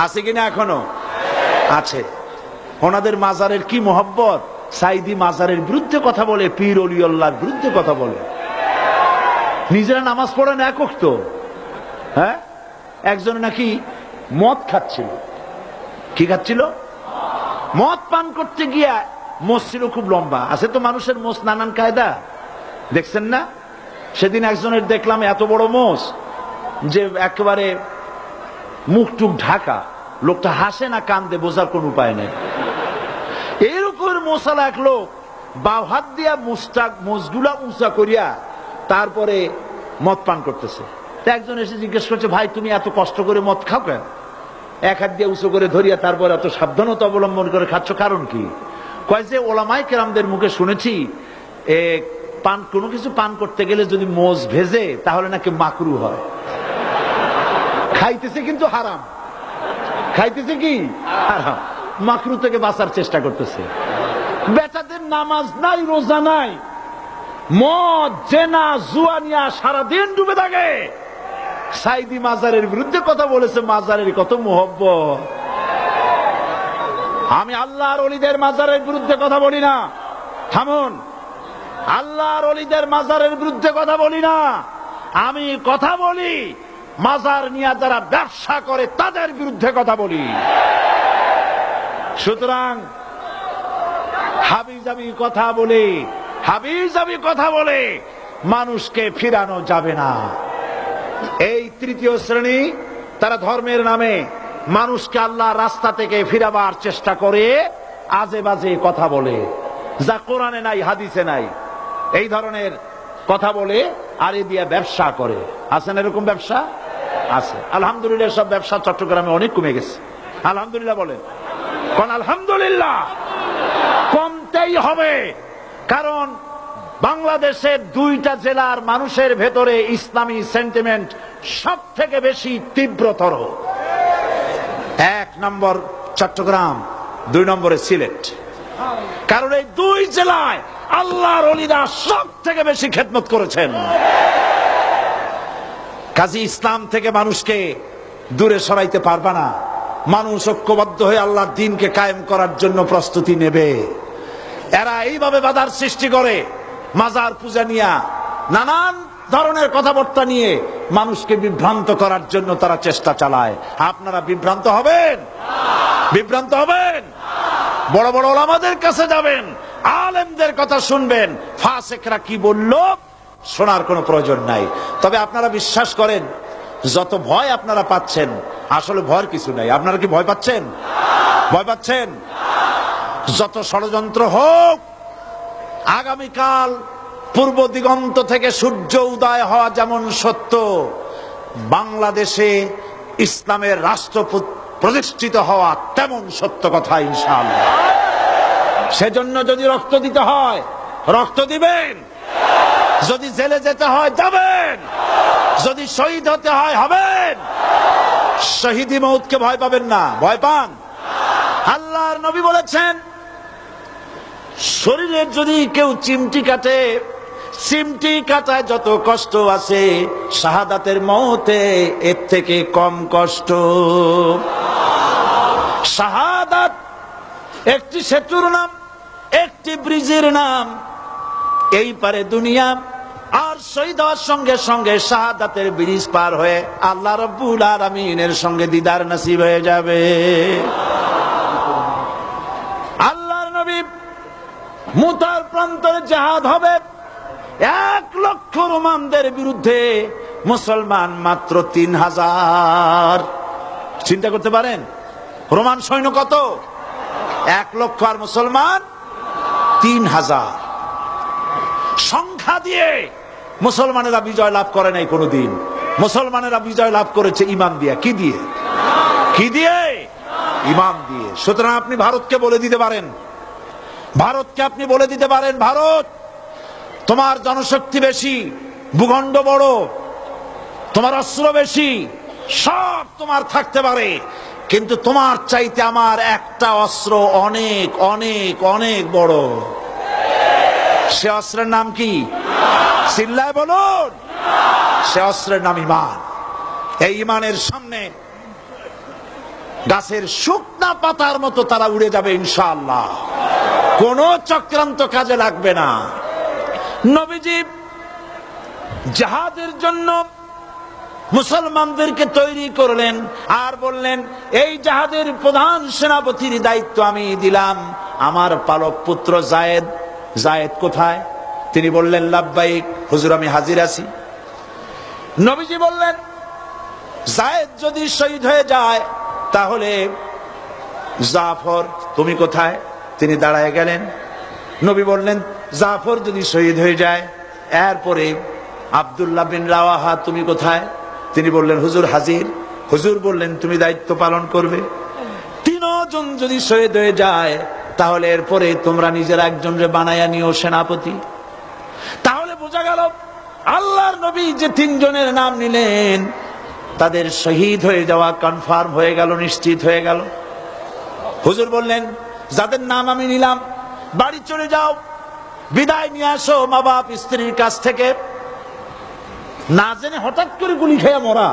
আছে কিনা এখনো আছে। ওনাদের মাজারের কি মোহব্বত, সাইদি মাজারের বিরুদ্ধে কথা বলে, পীর অলিউল্লাহর বিরুদ্ধে কথা বলে। নিজেরা নামাজ পড়েন এক ওয়াক্ত। হ্যাঁ, একজন নাকি মদ খাচ্ছিল। কি খাচ্ছিল? মদ পান করতে গিয়া মোষ ছিল খুব লম্বা। আছে তো মানুষের মোষ নানান কায়দা, দেখছেন না? সেদিন একজনের দেখলাম এত বড় মোষ যে একেবারে মুখ টুক ঢাকা, লোকটা হাসে না কান্দে বোঝার কোন উপায় নেই। এরকম মোশালা এক লোক বাম হাত দিয়া মোষগুলা উঁচা করিয়া তারপরে মদ পান করতেছে। একজন এসে জিজ্ঞেস করছে, ভাই তুমি এত কষ্ট করে মদ খাও কেন? এক হাত দিয়ে উঁচু করে ধরিয়া তারপর এত সাবধানতা অবলম্বন করে খাচ্ছ, কারণ কি? কয় যে ওলামায়ে কেরামদের মুখে শুনেছি কোনো কিছু পান করতে গেলে যদি মোষ ভেজে তাহলে নাকি মাকরু হয়। খাইতেছে কিন্তু হারাম, খাইতেছে কি হারাম, মাকরু থেকে বাঁচার চেষ্টা করতেছে। বেচাদের নামাজ নাই, রোজা নাই, মদ জেনা জুয়া নিয়া সারাদিন ডুবে থাকে। সাইদি মাজারের বিরুদ্ধে কথা বলেছে, মাজারের কত মোহব্বত। আমি আল্লাহর ওলিদের মাজারের বিরুদ্ধে কথা বলি না, থামুন। আল্লাহর ওলিদের মাজারের বিরুদ্ধে কথা বলি না, আমি কথা বলি মাজার নিয়ে যারা ব্যবসা করে তাদের বিরুদ্ধে কথা বলি। সুতরাং হাবিজাবি কথা বলে মানুষকে ফিরানো যাবে না। এই তৃতীয় শ্রেণী, তারা ধর্মের নামে মানুষকে আল্লাহর রাস্তা থেকে ফিরাবার চেষ্টা করে, আজে বাজে কথা বলে, যা কোরআনে নাই হাদিসে নাই, এই ধরনের কথা বলে আর এ দিয়ে ব্যবসা করে। আছেন এরকম ব্যবসা? আছে। আলহামদুলিল্লাহ, সব ব্যবসা চট্টগ্রামে অনেক কমে গেছে। আলহামদুলিল্লাহ বলেন, কোন আলহামদুলিল্লাহ। কমতেই হবে, কারণ বাংলাদেশের 2টা জেলার মানুষের ভেতরে ইসলামী সেন্টিমেন্ট সব থেকে বেশি তীব্রতর। 1 নম্বর চট্টগ্রাম, 2 নম্বরে সিলেট। কারণ এই 2 জেলায় আল্লাহর ওলিরা সব থেকে বেশি খেদমত করেছেন। কাজী ইসলাম থেকে মানুষকে দূরে সরাইতে পারবা না। মানুষ ঐক্যবদ্ধ হয়ে আল্লাহর দ্বীনকে কায়েম করার জন্য প্রস্তুতি নেবে। এরা এইভাবে বাধার সৃষ্টি করে, মাজার পূজা নিয়ে নানান ধরনের কথাবার্তা নিয়ে মানুষকে বিভ্রান্ত করার জন্য তারা চেষ্টা চালায়। আপনারা বিভ্রান্ত হবেন? বিভ্রান্ত হবেন? বড় বড় ওলামাদের কাছে যাবেন, আলেমদের কথা শুনবেন, ফাসেকরা কি বলল শোনার কোনো প্রয়োজন নাই। তবে আপনারা বিশ্বাস করেন, যত ভয় আপনারা পাচ্ছেন, আসলে ভয়ের কিছু নাই। আপনারা কি ভয় পাচ্ছেন? ভয় পাচ্ছেন? যত ষড়যন্ত্র হোক, আগামীকাল পূর্ব দিগন্ত থেকে সূর্য উদয় হওয়া যেমন সত্য, বাংলাদেশে ইসলামের রাষ্ট্র প্রতিষ্ঠিত হওয়া তেমন সত্য কথা ইনশাআল্লাহ। সেজন্য যদি রক্ত দিতে হয় রক্ত দিবেন, যদি জেলে যেতে হয় যাবেন, যদি শহীদ হতে হয় হবেন। শহীদি মউতকে ভয় পাবেন না। ভয় পান? আল্লাহর নবী বলেছেন, শরীরের যদি কেউ চিমটি কাটে, চিমটি কাটায় যত কষ্ট আছে, শাহাদাতের মউতে এর থেকে কম কষ্ট। শাহাদাত একটি সেতুর নাম, একটি ব্রিজের নাম। এই পারে দুনিয়া, আর শহীদ হওয়ার সঙ্গে সঙ্গে শাহাদাতের ব্রিজ পার হয়ে আল্লাহ রাব্বুল আলামিনের সঙ্গে দিদার নসিব হয়ে যাবে। আল্লাহর নবী মুতার প্রান্তরে জিহাদ হবে, 1 লক্ষ রোমানদের বিরুদ্ধে, মুসলমান মাত্র 3000। চিন্তা করতে পারেন রোমান সৈন্য কত? 1 লক্ষ, আর মুসলমান 3000। সংখ্যা দিয়ে মুসলমানেরা বিজয় লাভ করে নাই কোনদিন। মুসলমানেরা বিজয় লাভ করেছে ঈমান দিয়ে। কি দিয়ে? কি দিয়ে? ঈমান দিয়ে। সুতরাং আপনি ভারতকে বলে দিতে পারেন, ভারত তোমার জনশক্তি বেশি, ভূখণ্ড বড়, তোমার অস্ত্র বেশি, সব তোমার থাকতে পারে, কিন্তু তোমার চাইতে আমার একটা অস্ত্র অনেক অনেক অনেক বড়। সে অস্ত্রের নাম কি? চিল্লায় বলুন। সে অস্ত্রের নাম ঈমান। এই ঈমানের সামনে গাছের শুকনা পাতার মতো তারা উড়ে যাবে ইনশাআল্লাহ, কোনো চক্রান্ত কাজে লাগবে না। নবীজি জিহাদের জন্য মুসলমানদেরকে তৈরি করলেন আর বললেন, এই জিহাদের প্রধান সেনাপতির দায়িত্ব আমি দিলাম আমার পালক পুত্র যায়েদ। যায়েদ কোথায়? তিনি বললেন, লাব্বাইক হুজুর, আমি হাজির আছি। নবীজি বললেন, যায়েদ যদি শহীদ হয়ে যায় তাহলে জাফর তুমি কোথায়? তিনি দাঁড়ায় গেলেন। নবী বললেন, জাফর যদি শহীদ হয়ে যায়, এরপরে আব্দুল্লাহ বিন রাওয়াহা তুমি কোথায়? তিনি বললেন, হুজুর হাজির। হুজুর বললেন, তুমি দায়িত্ব পালন করবে। তিনজন যদি শহীদ হয়ে যায় তাহলে এরপরে তোমরা নিজেরা একজনরে বানায়া নিও সেনাপতি। তাহলে বোঝা গেল আল্লাহর নবী যে তিনজনের নাম নিলেন তাদের শহীদ হয়ে যাওয়া কনফার্ম হয়ে গেল, নিশ্চিত হয়ে গেল। হুজুর বললেন, যাদের নাম আমি নিলাম বাড়ি চলে যাও, বিদায় নিয়ে আসো মা বাপ স্ত্রীর কাছ থেকে। না জেনে হঠাৎ করে গুলি খেয়ে মরা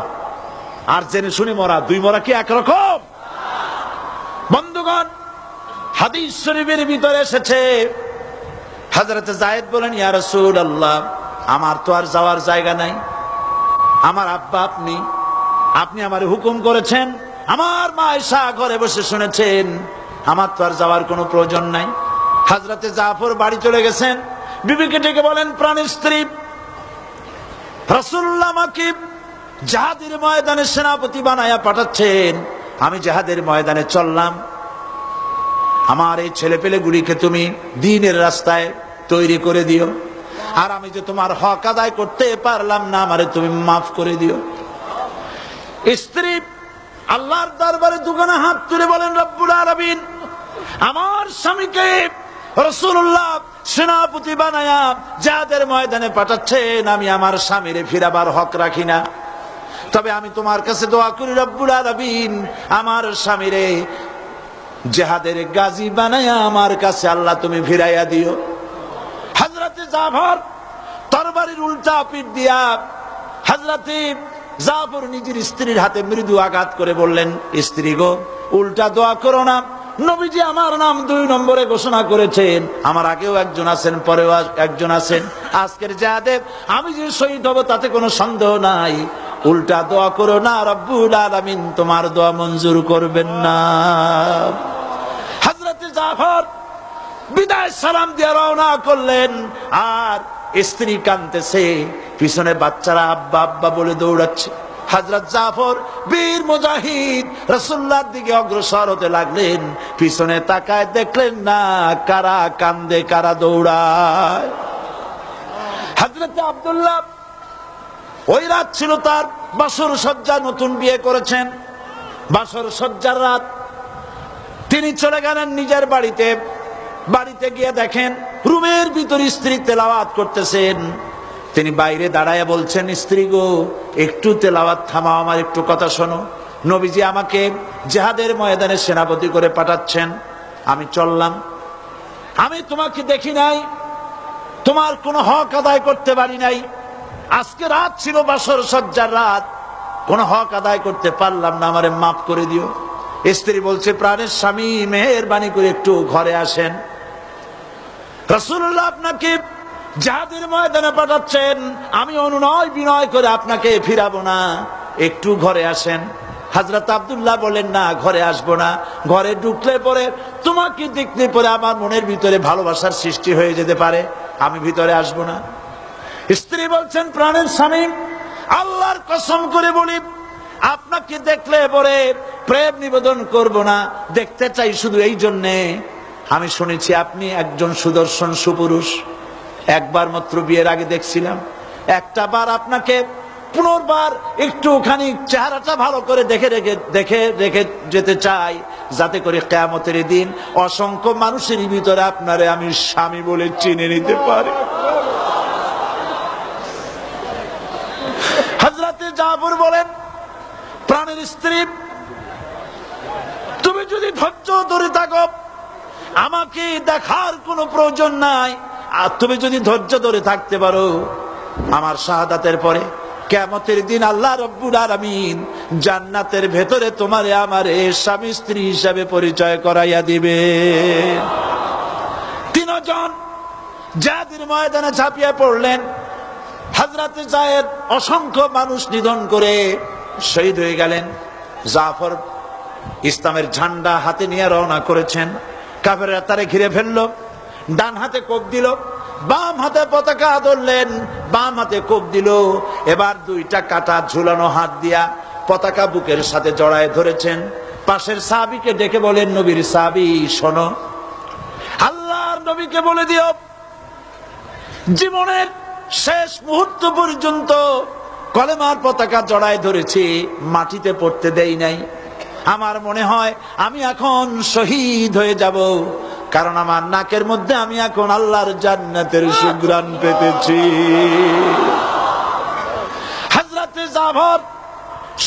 আর জেনে শুনে মরা, দুই মরা কি একরকম? বন্ধুগণ, হাদিস শরীফের ভিতরে এসেছে, হযরত যায়েদ বলেন, ইয়া রাসূলুল্লাহ, আমার তো আর যাওয়ার জায়গা নাই, আমার আব্বা আপনি, আপনি আমারে হুকুম করেছেন, আমার মা আয়েশা ঘরে বসে শুনেছেন, আমার তো আর যাওয়ার কোনো প্রয়োজন নাই। হযরতে জাফর বাড়ি চলে গেছেন। বিবিকে ডেকে বলেন, প্রাণের স্ত্রী, রাসূলুল্লাহ আমাকে জিহাদের ময়দানে সেনাপতি বানায়া পাঠাচ্ছেন, আমি জিহাদের ময়দানে চললাম, আমার এই ছেলেপেলেগুলিকে তুমি দ্বীনের রাস্তায় তৈরি করে দিও, আর আমি যে তোমার হক আদায় করতে পারলাম না, আমারে তুমি মাফ করে দিও। স্ত্রী আল্লাহর দরবারে দুখানা হাত তুলে বলেন, রব্বুল আলামিন, আমার স্বামীকে রাসূলুল্লাহ সেনাপতি বানায়া জিহাদের ময়দানে পাঠাচ্ছেন, আমি আমার স্বামীরে ফিরাবার হক রাখি না, তবে আমি তোমার কাছে দোয়া করি রব্বুল আলামিন, আমার স্বামীরে জিহাদের গাজী বানায়া আমার কাছে আল্লাহ তুমি ফিরাইয়া দিও। হযরতে জাফর তরবারির উল্টা পিঠ দিয়া হযরতে জাফর নিজের স্ত্রীর হাতে মৃদু আঘাত করে বললেন, স্ত্রী গো, উল্টা দোয়া করো না, নবীজি আমার নাম 2 নম্বরে ঘোষণা করেছেন, আমার আগেও একজন আছেন, পরেও একজন আছেন, আজকের জিহাদে আমি যে শহীদ হব তাতে কোনো সন্দেহ নাই, উল্টা দোয়া করো না, রব্বুল আলামিন তোমার দোয়া মঞ্জুর করবেন না। হযরতে জাফর বিদায় সালাম দিয়ে রওনা করলেন, আর স্ত্রী কাঁদতেছে, পিছনে বাচ্চারা আব্বা আব্বা বলে দৌড়াচ্ছে। হযরত জাফর বীর মুজাহিদ রাসূলুল্লাহর দিকে অগ্রসর হতে লাগলেন, পিছনে তাকায় দেখলেন না কারা কান্দে কারা দৌড়ায়। হযরত আব্দুল্লাহ ওই রাত ছিল তার বাসর সজ্জা, নতুন বিয়ে করেছেন, বাসর সজ্জার রাত। তিনি চলে গেলেন নিজের বাড়িতে। বাড়িতে গিয়ে দেখেন রুমের ভিতর স্ত্রী তেলাওয়াত করতেছেন। তিনি বাইরে দাঁড়ায় বলছেন, স্ত্রী গো, একটু তেলাওয়াত থামাও, আমার একটু কথা শোনো, নবীজি আমাকে জিহাদের ময়দানে সেনাপতি করে পাঠাচ্ছেন, আমি চললাম, আমি তোমাকে দেখি নাই, তোমার কোনো হক আদায় করতে পারি নাই, আজকে রাত ছিল বাসর সজ্জার রাত, কোন হক আদায় করতে পারলাম না, আমারে মাফ করে দিও। স্ত্রী বলছে, প্রাণের স্বামী, মেহেরবানি করে একটু ঘরে আসেন, রাসূলুল্লাহ আপনাকে জিহাদের ময়দানে পাঠাচ্ছেন, আমি অনুনয় বিনয় করে আপনাকে ফিরাবো না, একটু ঘরে আসেন। হযরত আব্দুল্লাহ বলেন, না, ঘরে আসবো না, ঘরে ঢুকলে পরে তোমাকে দেখলে পরে আমার মনের ভিতরে ভালোবাসার সৃষ্টি হয়ে যেতে পারে, আমি ভিতরে আসবো না। স্ত্রী বলছেন, প্রাণের স্বামী, আল্লাহর কসম করে বলি, আপনাকে দেখলে পরে প্রেম নিবেদন করব না, দেখতে চাই শুধু এই জন্যে, আমি শুনেছি আপনি একজন সুদর্শন সুপুরুষ, একবার মাত্র বিয়ের আগে দেখছিলাম, একটা বার আপনাকে পুনর্বার একটুখানি চেহারাটা ভালো করে দেখে রেখে যেতে চাই, যাতে করে কিয়ামতের দিন অসংখ্য মানুষের ভিতরে আপনারে আমি স্বামী বলে চিনে নিতে পারি। হযরতে জাফর বলেন, প্রাণের স্ত্রী, তুমি যদি ধৈর্য ধরে থাকো আমাকে দেখার কোনো প্রয়োজন নাই, আর তুমি যদি ধৈর্য ধরে থাকতে পারো আমার শাহাদাতের পরে কিয়ামতের দিন আল্লাহ রাব্বুল আলামিন জান্নাতের ভেতরে তোমারে আমারে স্বামী স্ত্রী হিসাবে পরিচয় করাইয়া দিবে। তিনজন জিহাদের ময়দানে ঝাঁপিয়ে পড়লেন। হযরতে যায়েদ অসংখ্য মানুষ নিধন করে শহীদ হয়ে গেলেন। জাফর ইসলামের ঝান্ডা হাতে নিয়ে রওনা করেছেন। কাফেররা তারে ঘিরে ফেললো, ডান হাতে কোপ দিল, বাম হাতে পতাকা ধরলেন, বাম হাতে কোপ দিল। এবার দুইটা কাটা ঝুলানো হাত দিয়া পতাকা বুকের সাথে জড়ায় ধরেছেন। পাশের সাহাবীকে ডেকে বলেন, নবীর সাহাবী শোনো, আল্লাহর নবীকে বলে দিও জীবনের শেষ মুহূর্ত পর্যন্ত কলেমার পতাকা জড়ায় ধরেছি, মাটিতে পড়তে দেই নাই। আমার মনে হয় আমি এখন শহীদ হয়ে যাব, কারণ আমার নাকের মধ্যে আমি এখন আল্লাহর জান্নাতের সুঘ্রাণ পেতেছি। হযরতে জাফর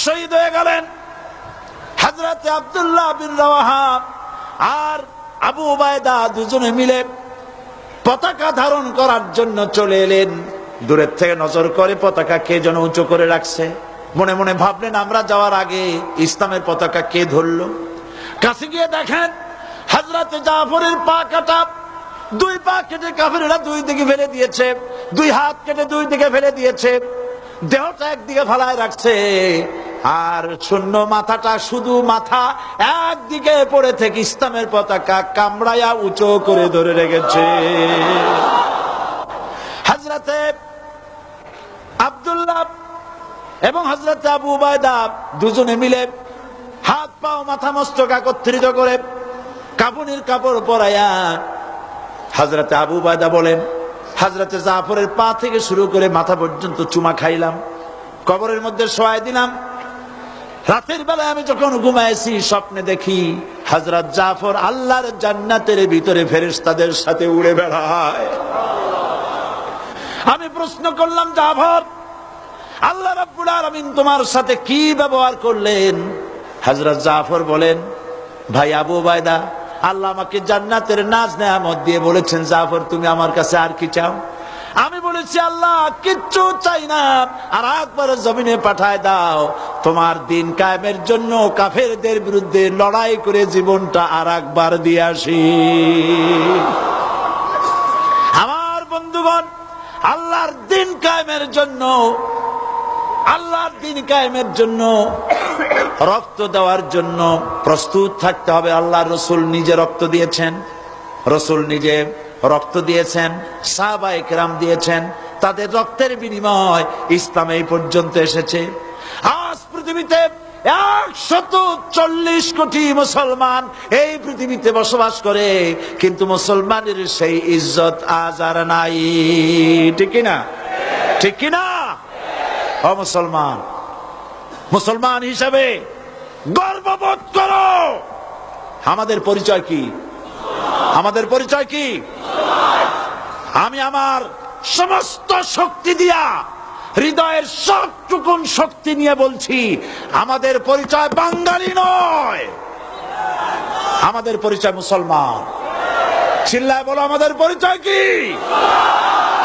শহীদ হয়ে গেলেন। হযরতে আব্দুল্লাহ বিন রাওয়াহা আর আবু উবায়দা দুজনে মিলে পতাকা ধারণ করার জন্য চলে এলেন। দূরের থেকে নজর করে পতাকা কে যেন উঁচু করে রাখছে। মনে মনে ভাবলেন আমরা যাওয়ার আগে ইসলামের পতাকা কে ধরলো। কাছে গিয়ে দেখেন হযরতে জাফরের পা কাটা, দুই পা কেটে কাফেররা দুই দিকে ফেলে দিয়েছে, দুই হাত কেটে দুই দিকে ফেলে দিয়েছে, দেহটা একদিকে ফালায় রাখছে, আর শূন্য মাথাটা, শুধু মাথা একদিকে পড়ে থেকে ইসলামের পতাকা কামড়ায়া উঁচু করে ধরে রেখেছে। হযরতে আব্দুল্লাহ এবং হযরতে আবু উবায়দা দুজনে মিলে হাত পা মাথা মস্তক একত্রিত করে কাফনের কাপড় পরাইয়া হযরতে আবু উবায়দা বলেন, হযরতে জাফরের পা থেকে শুরু করে মাথা পর্যন্ত চুমা খাইলাম, কবরের মধ্যে শোয়াই দিলাম। রাতের বেলায় আমি যখন ঘুমাইছি স্বপ্নে দেখি হযরত জাফর আল্লাহর জান্নাতের ভিতরে ফেরেশতাদের সাথে উড়ে বেড়ায়। আমি প্রশ্ন করলাম, জাফর আল্লাহ রাব্বুল আলামিন তোমার সাথে কি ব্যবহার করলেন? হযরত জাফর বলেন, ভাই আবু উবায়দা, আল্লাহ আমাকে জান্নাতের নাজ নেয়ামত দিয়ে বলেছেন, জাফর তুমি আমার কাছে আর কি চাও? আমি বলেছি আল্লাহ কিচ্ছু চাই না, আর একবার জমিনে পাঠায় দাও, তোমার দিন কায়েমের জন্য কাফেরদের বিরুদ্ধে লড়াই করে জীবনটা আর একবার দিয়ে আসি। আমার বন্ধুগণ, আল্লাহর দিন কায়েমের জন্য, আল্লাহর দিন কায়েমের জন্য রক্ত দেওয়ার জন্য প্রস্তুত থাকতে হবে। আল্লাহর রাসূল নিজে রক্ত দিয়েছেন, রাসূল নিজে রক্ত দিয়েছেন, সাহাবায়ে কেরাম দিয়েছেন, তাদের রক্তের বিনিময় ইসলাম এই পর্যন্ত এসেছে। আজ পৃথিবীতে 140 কোটি মুসলমান এই পৃথিবীতে বসবাস করে, কিন্তু মুসলমানের সেই ইজ্জত আজ আর নাই। ঠিক কিনা? ঠিক কিনা? ও মুসলমান, মুসলমান হিসাবে গর্ববোধ করো। আমাদের পরিচয় কি? আমাদের পরিচয় কি? আমি আমার সমস্ত শক্তি দিয়া, হৃদয়ের সবটুকুন শক্তি নিয়ে বলছি, আমাদের পরিচয় বাঙালি নয়, আমাদের পরিচয় মুসলমান। চিল্লায় বলো, আমাদের পরিচয় কি?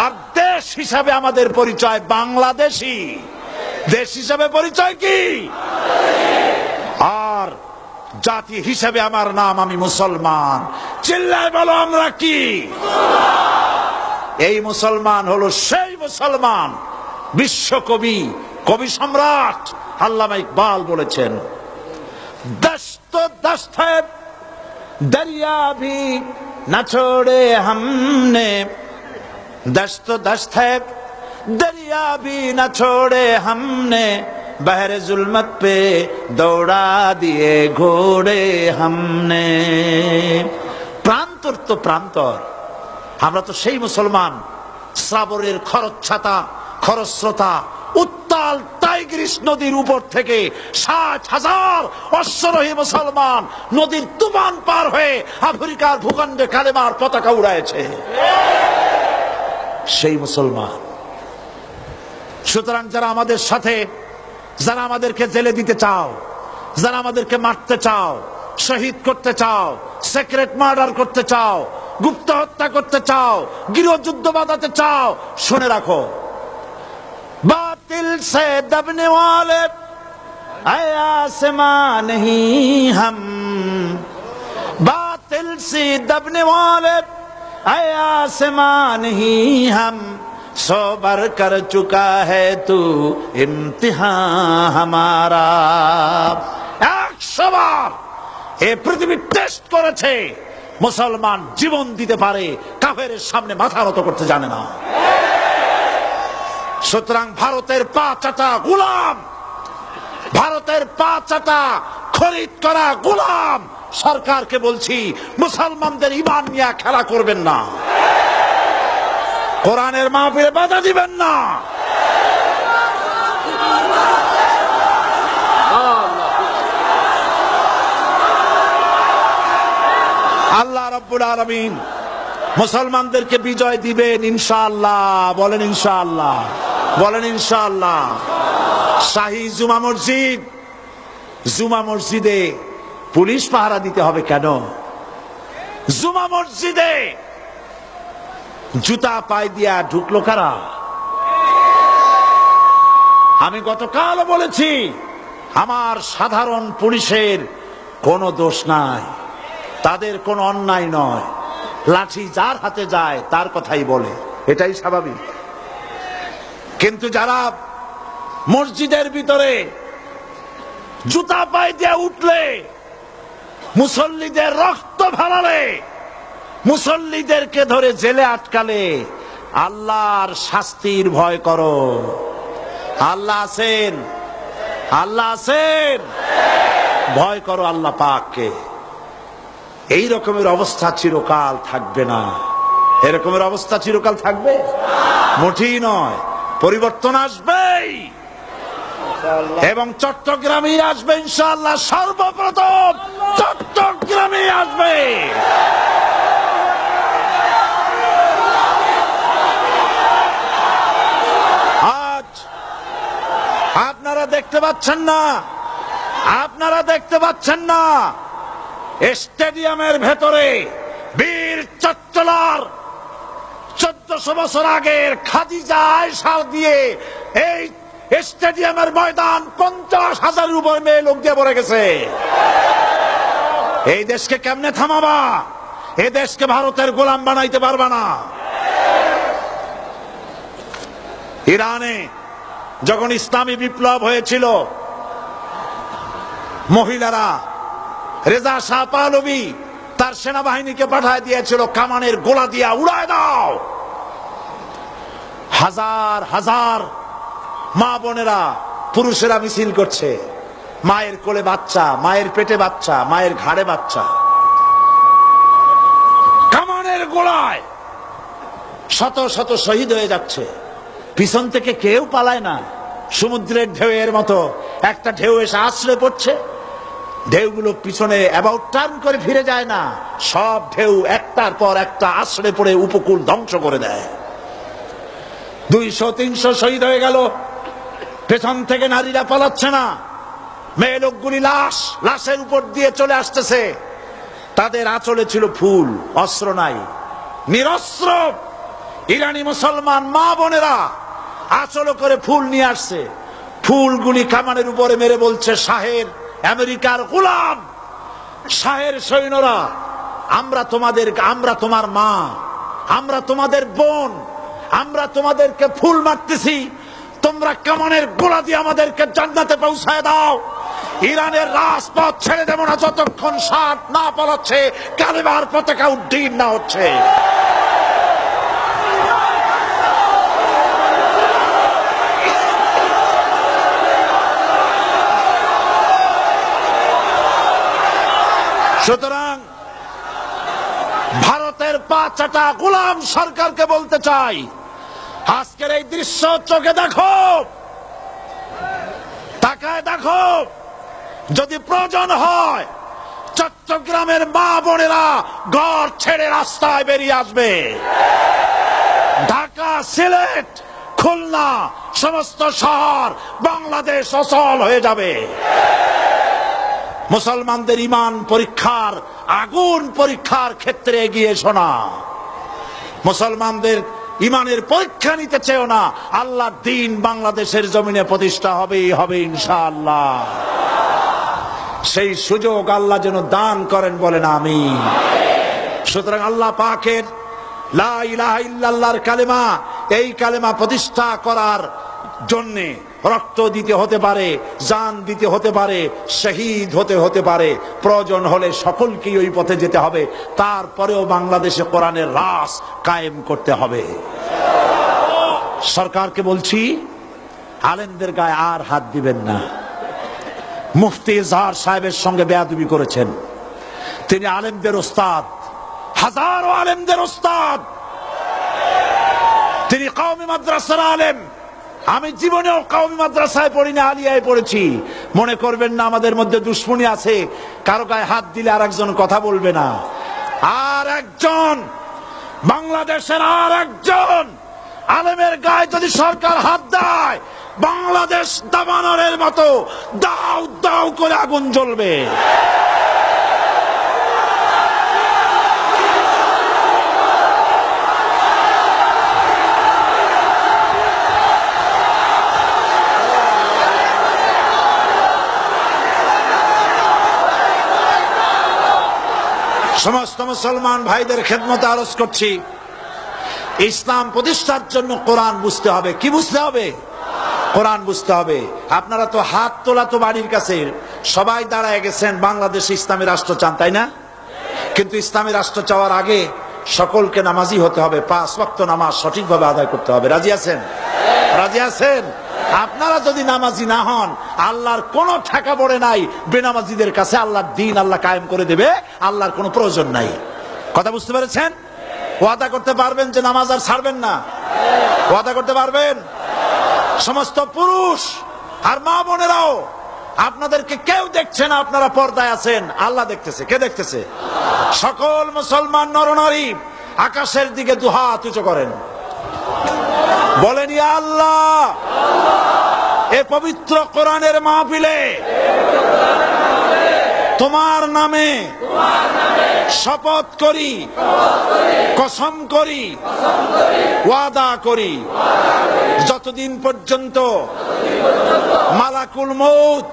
আর দেশ হিসাবে আমাদের পরিচয় বাংলাদেশী। দেশ হিসাবে পরিচয় কি? আর জাতি হিসাবে আমার নাম, আমি মুসলমান। চিল্লায় বলো আমরা কি? এই মুসলমান হলো সেই মুসলমান বিশ্বকবি, কবি সম্রাট আল্লামা ইকবাল বলেছেন, দস্ত দস্ত है दरिया भी न छोड़े हमने, दस्त दस्त है दरिया भी न छोड़े हमने, बहरे जुल्मत पे दौड़ा दिए घोड़े हमने। প্রান্তর তো প্রান্তর, আমরা তো সেই মুসলমান, শ্রাবণের খরচ্ছাতা খরস্রোতা উত্তাল টাইগ্রিস নদীর উপর থেকে 60,000 অশ্বরোহী মুসলমান নদীর তুফান পার হয়ে আফ্রিকার ভূখণ্ডে কালেমার পতাকা উড়াইছে, সেই মুসলমান। সুতরাং যারা আমাদের সাথে, যারা আমাদেরকে জেলে দিতে চাও, যারা আমাদেরকে মারতে চাও, শহীদ করতে চাও, সিক্রেট মার্ডার করতে চাও, গুপ্ত হত্যা করতে চাও, গৃহযুদ্ধ বাঁধাতে চাও, শুনে রাখো, বাদ बातिल से दबने वाले ऐ आसमां नहीं हम, बातिल से दबने वाले ऐ आसमां नहीं हम, 100 बार कर चुका है तू इम्तिहान हमारा। 100 বার এ পৃথিবী টেস্ট করেছে, মুসলমান জীবন দিতে পারে, কাফেরের সামনে মাথা নত করতে জানে না। সুতরাং ভারতের পা চাটা গোলাম, ভারতের পা চাটা খরিদ করা গোলাম, সরকারকে বলছি মুসলমানদের ঈমান নিয়ে খেলা করবেন না, কোরআনের মাহফিলে বাধা দিবেন না। আল্লাহ রাব্বুল আলামিন মুসলমানদেরকে বিজয় দিবেন ইনশাআল্লাহ। বলেন ইনশাআল্লাহ, বলেন ইনশাআল্লাহ। শাহী জুমা মসজিদ, জুমা মসজিদে পুলিশ পাহারা দিতে হবে কেন? জুমা মসজিদে জুতা পায়ে দিয়া ঢুকলো কারা? আমি গতকাল বলেছি আমার সাধারণ পুলিশের কোনো দোষ নাই, তাদের কোনো অন্যায় নয়, লাঠি যার হাতে যায় তার কথাই বলে, এটাই স্বাভাবিক। কিন্তু যারা মসজিদের ভিতরে জুতা পায়ে দিয়ে উঠলে, মুসল্লিদের রক্ত ভালালে, মুসল্লিদেরকে ধরে জেলে আটকালে, আল্লাহর শাস্তির ভয় করো। আল্লাহ আছেন, আল্লাহ আছেন, ভয় করো আল্লাহ পাককে। এই রকমের অবস্থা চিরকাল থাকবে না। এরকমের অবস্থা চিরকাল থাকবে মোটেই নয়, পরিবর্তন আসবেই এবং চট্টগ্রামে আসবে ইনশাআল্লাহ। সর্বপ্রথম চট্টগ্রামে আসবে। আজ আপনারা দেখতে পাচ্ছেন না, আপনারা দেখতে পাচ্ছেন না স্টেডিয়ামের ভেতরে বীর চট্টলার 1400 বছর আগের খাদিজা আয়েশা দিয়ে এই স্টেডিয়ামের ময়দান 50,000-এর উপর মেয়ে লোক দিয়ে ভরে গেছে। এই দেশকে কেমনে থামাবা? এই দেশকে ভারতের গোলাম বানাইতে পারবা না। ইরানে যখন ইসলামী বিপ্লব হয়েছিল, মহিলারা রেজা শাহ পাহলভী তার সেনাবাহিনীকে পাঠায় দিয়েছিল, কামানের গোলা দিয়া উড়ায় দাও। হাজার হাজার মা বোনেরা, পুরুষেরা মিছিল করছে, মায়ের কোলে বাচ্চা, মায়ের পেটে বাচ্চা, মায়ের ঘাড়ে বাচ্চা, কামানের গোলায় শত শত শহীদ হয়ে যাচ্ছে। পিছন থেকে কেউ পালায় না, সমুদ্রের ঢেউয়ের মতো একটা ঢেউ এসে আশ্রয় পড়ছে, ঢেউগুলো পিছনে অ্যাবাউট টার্ন করে ফিরে যায় না, সব ঢেউ একটার পর একটা আশ্রয় পড়ে উপকূল ধ্বংস করে দেয়। 200-300 শহীদ হয়ে গেল। পেছন থেকে নারীরা পালাচ্ছে না, মেয়ে লোকগুলি লাশের উপর দিয়ে চলে আসতেছে। তাদের আঁচলে ছিল ফুল, অস্ত্র নাই, নিরস্ত্র ইরানি মুসলমান মা বোনেরা আঁচল করে ফুল নিয়ে আসছে। ফুলগুলি কামানের উপরে মেরে বলছে, শাহের আমেরিকার গোলাম, শাহের সৈন্যরা, আমরা তোমার মা, আমরা তোমাদের বোন, আমরা তোমাদেরকে ফুল মারতেছি, তোমরা কামানের গোলা দিয়ে আমাদেরকে জান্নাতে পৌঁছায় দাও। ইরানের রাজপথ ছেড়ে দেব না যতক্ষণ ষাট না পালাচ্ছে, কালেমার পতাকা উড্ডীন না হচ্ছে। সুতরাং ভারতের পা চাটা গোলাম সরকারকে বলতে চাই, আজকের এই দৃশ্য চোখে দেখো, তাকায় দেখো, যদি প্রয়োজন হয় চট্টগ্রামের মা বোনেরা ঘর ছেড়ে রাস্তায় বেরিয়ে আসবে। ঢাকা, সিলেট, খুলনা সমস্ত শহর বাংলাদেশ অচল হয়ে যাবে। মুসলমানদের ঈমান পরীক্ষার, আগুন পরীক্ষার ক্ষেত্রে এগিয়ে এসো না। মুসলমানদের ইমানের পরীক্ষা নিতে চেও না। আল্লাহর দ্বীন বাংলাদেশের জমিনে প্রতিষ্ঠা হবেই হবে ইনশাআল্লাহ। সেই সুযোগ আল্লাহ যেন দান করেন, বলেন আমিন। সুতরাং আল্লাহ পাকের লা ইলাহা ইল্লাল্লাহর কালেমা, এই কালেমা প্রতিষ্ঠা করার জন্যে রক্ত দিতে হতে পারে, জান দিতে হতে পারে, শহীদ হতে পারে, প্রয়োজন হলে সকলকেই ওই পথে যেতে হবে। তারপরেও বাংলাদেশে কোরআনের রাস কায়েম করতে হবে। সরকারকে বলছি, আলেমদের গায়ে আর হাত দিবেন না। মুফতি ইজহার সাহেবের সঙ্গে বেয়াদবি করেছেন। তিনি আলেমদের ওস্তাদ, হাজারো আলেমদের ওস্তাদ, তিনি কওমি মাদ্রাসার আলেম। আমি জীবনেও কওমি মাদ্রাসায় পড়িনি, আলিয়ায় পড়েছি। মনে করবেন না আমাদের মধ্যে দুশ্মনী আছে, কারো গায়ে হাত দিলে আর একজন কথা বলবে না। আর একজন বাংলাদেশের আর একজন আলেমের গায়ে যদি সরকার হাত দেয়, বাংলাদেশ দাবানলের মতো দাউ দাউ করে আগুন জ্বলবে। সমস্ত মুসলমান ভাইদের খেদমতে আরজ করছি, ইসলাম প্রতিষ্ঠার জন্য কোরআন বুঝতে হবে। কি বুঝতে হবে? কোরআন বুঝতে হবে। আপনারা তো হাত তোলা তো বাড়ির কাছে সবাই দাঁড়ায় গেছেন, বাংলাদেশে ইসলামী রাষ্ট্র চান, তাই না? কিন্তু ইসলামী রাষ্ট্র চাওয়ার আগে সকলকে নামাজি হতে হবে, 5 ওয়াক্ত নামাজ সঠিকভাবে আদায় করতে হবে। রাজি আছেন? রাজি আছেন? আপনারা যদি নামাজি না হন, আল্লাহর কোন ঠেকা পড়ে নাই বেনামাজিদের কাছে। আল্লাহর দ্বীন আল্লাহ কায়েম করে দেবে, আল্লাহর কোনো প্রয়োজন নাই। কথা বুঝতে পেরেছেন? ওয়াদা করতে পারবেন যে নামাজ আর ছাড়বেন না? ওয়াদা করতে পারবেন? সমস্ত পুরুষ আর মা বোনেরাও, আপনাদেরকে কেউ দেখছে না, আপনারা পর্দায় আছেন, আল্লাহ দেখতেছে। কে দেখতেছে? সকল মুসলমান নরনারী আকাশের দিকে দুহাত উঁচু করেন, বলেন ইয়া আল্লাহ, এ পবিত্র কোরআনের মাহফিলে তোমার নামে শপথ করি, কসম করি, ওয়াদা করি, যতদিন পর্যন্ত মালাকুল মউত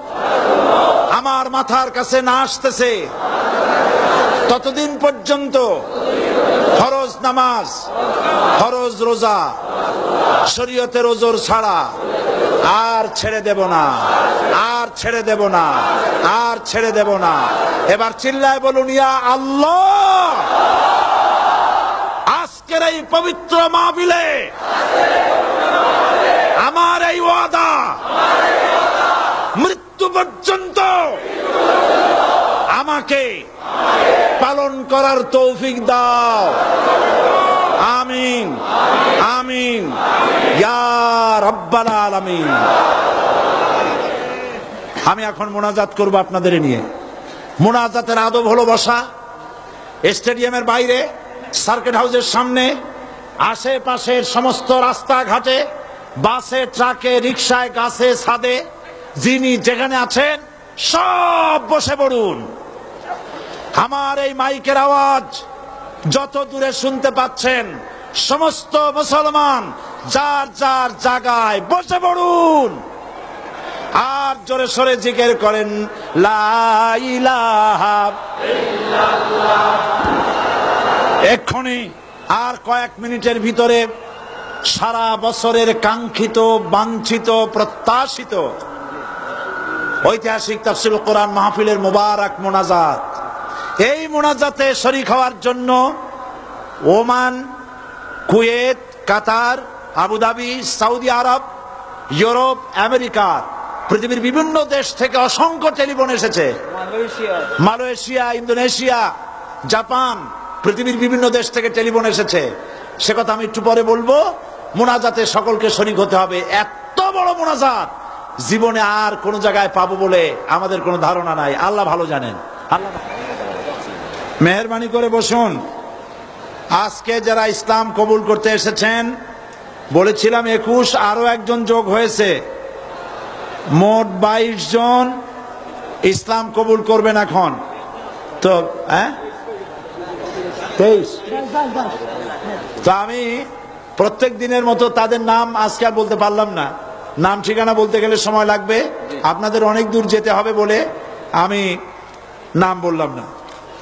আমার মাথার কাছে না আসতেছে, ততদিন পর্যন্ত ফরজ নামাজ, ফরজ রোজা, শরীয়তের ওজর ছাড়া আর ছেড়ে দেব না, আর ছেড়ে দেব না, আর ছেড়ে দেব না। এবার চিল্লায় বলুন ইয়া আল্লাহ। আজকের এই পবিত্র মাহফিলে আমার এই ওয়াদা মৃত্যু পর্যন্ত আমাকে পালন করার তৌফিক দাও। আমিন, আমিন ইয়া রাব্বাল আলামিন। আমি এখন মোনাজাত করব আপনাদের নিয়ে। মোনাজাতের আদব হলো বসা স্টেডিয়ামের বাইরে, সার্কিট হাউসের সামনে, আশেপাশের সমস্ত রাস্তাঘাটে, বাসে, ট্রাকে, রিকশায়, গাছে, ছাদে, যিনি যেখানে আছেন সব বসে পড়ুন। আমার এই মাইকের আওয়াজ যত দূরে শুনতে পাচ্ছেন, সমস্ত মুসলমান যার যার জায়গায় বসে পড়ুন আর জোরে সোরে জিকির করেন লা ইলাহা ইল্লাল্লাহ। এক্ষুনি আর কয়েক মিনিটের ভিতরে সারা বছরের কাঙ্ক্ষিত, বাঞ্ছিত, প্রত্যাশিত ঐতিহাসিক তাফসীরুল কোরআন মাহফিলের মুবারক মোনাজাত, এই মোনাজাতে শরীক হওয়ার জন্য ওমান, কুয়েত, কাতার, আবুধাবি, সৌদি আরব, ইউরোপ, আমেরিকা, পৃথিবীর বিভিন্ন দেশ থেকে অসংখ্য টেলিফোন এসেছে। মালয়েশিয়া, ইন্দোনেশিয়া, জাপান, পৃথিবীর বিভিন্ন দেশ থেকে টেলিফোন এসেছে। সে কথা আমি একটু পরে বলবো। মোনাজাতে সকলকে শরীক হতে হবে। এত বড় মোনাজাত জীবনে আর কোন জায়গায় পাবো বলে আমাদের কোনো ধারণা নাই। আল্লাহ ভালো জানেন। আল্লাহ মেহেরবানি করে বসুন। আজকে যারা ইসলাম কবুল করতে এসেছেন, বলেছিলাম 21, আরো একজন যোগ হয়েছে, মোট 22 জন ইসলাম কবুল করবেন এখন। তো 23 তো আমি প্রত্যেক দিনের মতো তাদের নাম আজকে আর বলতে পারলাম না, নাম ঠিকানা বলতে গেলে সময় লাগবে, আপনাদের অনেক দূর যেতে হবে বলে আমি নাম বললাম না।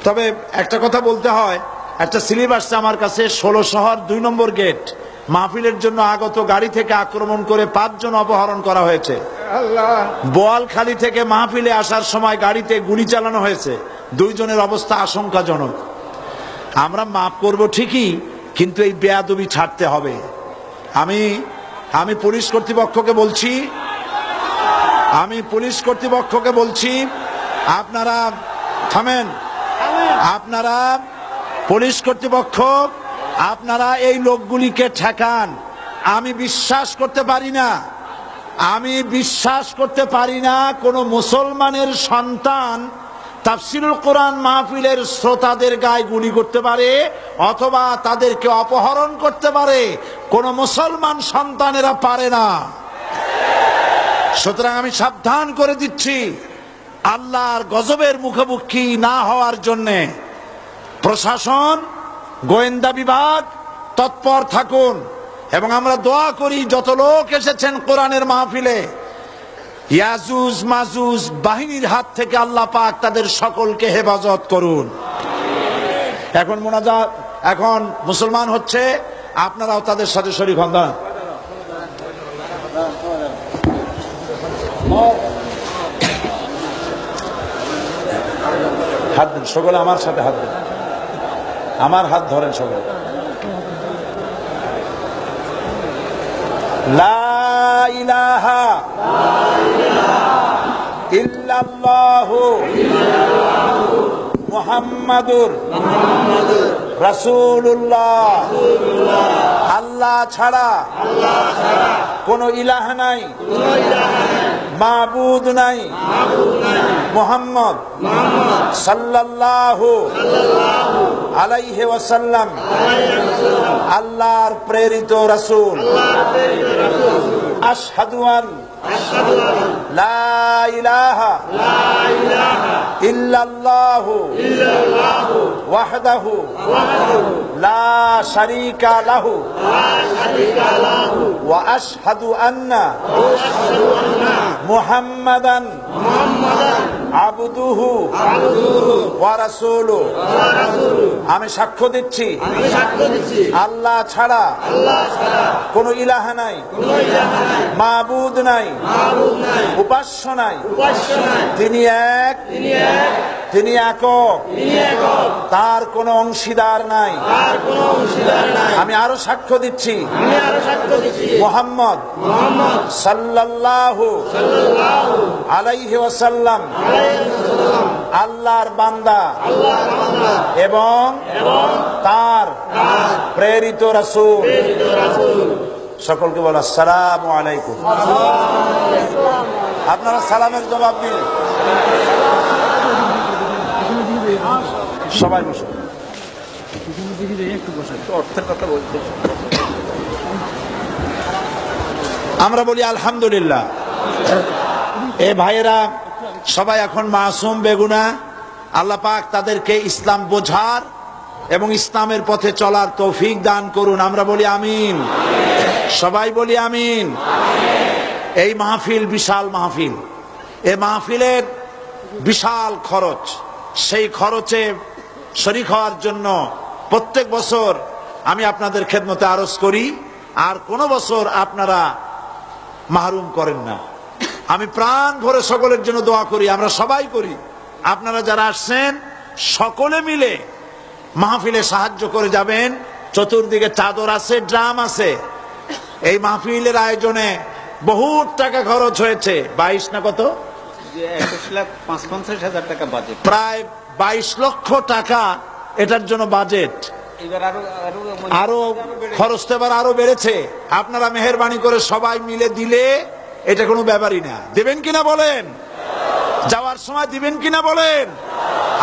তবে একটা কথা বলতে হয়, একটা স্লিপ আসছে আমার কাছে, 16 শহর 2 নম্বর গেট মাহফিলের জন্য আগত গাড়ি থেকে আক্রমণ করে 5 জন অপহরণ করা হয়েছে। বোয়ালখালী থেকে মাহফিলে আসার সময় গাড়িতে গুলি চালানো হয়েছে, 2 জনের অবস্থা আশঙ্কাজনক। আমরা মাফ করব ঠিকই, কিন্তু এই বেয়াদবি ছাড়তে হবে। আমি পুলিশ কর্তৃপক্ষকে বলছি, আপনারা থামেন। আপনারা পুলিশ কর্তৃপক্ষ, আপনারা এই লোকগুলিকে ঠেকান। আমি বিশ্বাস করতে পারি না কোন মুসলমানের সন্তান তাফসিরুল কোরআন মাহফিলের শ্রোতাদের গায়ে গুলি করতে পারে অথবা তাদেরকে অপহরণ করতে পারে। কোন মুসলমান সন্তানেরা পারে না। সুতরাং আমি সাবধান করে দিচ্ছি, আল্লাহর গজবের মুখোমুখি না হওয়ার জন্যে প্রশাসন, গোয়েন্দা বিভাগ তৎপর থাকুন। এবং আমরা দোয়া করি, যত লোক এসেছেন কোরআনের মাহফিলে, ইয়াজুজ মাজুজ বাহিনীর হাত থেকে আল্লাহ পাক তাদের সকলকে হেফাজত করুন। এখন মোনাজাত, এখন মুসলমান হচ্ছে, আপনারাও তাদের সাথে শরীক হন। হাত দেন সকলে, আমার সাথে হাত দেন, আমার হাত ধরেন সকলে। লা ইলাহা ইল্লাল্লাহু মুহাম্মাদুর রাসূলুল্লাহ। আল্লাহ ছাড়া কোন ইলাহ নাই, মাবুদ নাই, মুহাম্মদ সাল্লাল্লাহু আলাইহি ওয়াসাল্লাম আল্লাহর প্রেরিত রাসূল। আশহাদু আন লা ইলাহা ইল্লাল্লাহু ওয়াহদাহু লা শারীকা লাহু ওয়া আশহাদু আন্না মুহাম্মাদান আবদুহু ওয়া রাসূলুহু। আমি সাক্ষ্য দিচ্ছি আল্লাহ ছাড়া কোন ইলাহ নাই, মাবুদ নাই, উপাস্য নাই, তিনি এক, তিনি একক, তার কোন অংশীদার নাই। আমি আরো সাক্ষ্য দিচ্ছি মুহাম্মদ সাল্লাল্লাহু আলাইহি ওয়াসাল্লাম আল্লাহর বান্দা এবং তার প্রেরিত রাসূল। সকলকে বলো আসসালামু আলাইকুম। আপনারা সালামের জবাব দিন। সবাই বসুন। আমরা বলি আলহামদুলিল্লাহ। এ ভাইয়েরা সবাই এখন মাসুম বেগুনা, আল্লাহ পাক তাদেরকে ইসলাম বোঝার এবং ইসলামের পথে চলার তৌফিক দান করুন। আমরা বলি আমিন। সবাই বলি আমিন। এই মাহফিল বিশাল মাহফিল, এই মাহফিলের বিশাল খরচ। সেই খরচে শরীক হওয়ার জন্য প্রত্যেক বছর আমি আপনাদের খেদমতে আরজ করি, আর কোন বছর আপনারা মাহরুম করেন না। আমি প্রাণ ভরে সকলের জন্য দোয়া করি, আমরা সবাই করি। আপনারা যারা আসছেন সকলে মিলে মাহফিলে সাহায্য করে যাবেন। চতুর্দিকে চাদর আছে, ড্রাম আছে। এই মাহফিলের আয়োজনে বহুত টাকা খরচ হয়েছে। 22 না কত, 21,55,000 টাকা বাজেট, প্রায় 22 লক্ষ টাকা এটার জন্য বাজেট। আরো খরচ তো এবার আরো বেড়েছে। আপনারা মেহেরবানি করে সবাই মিলে দিলে এটা কোনো ব্যাপারই না। দেবেন কিনা বলেন? যাওয়ার সময় দিবেন কিনা বলেন?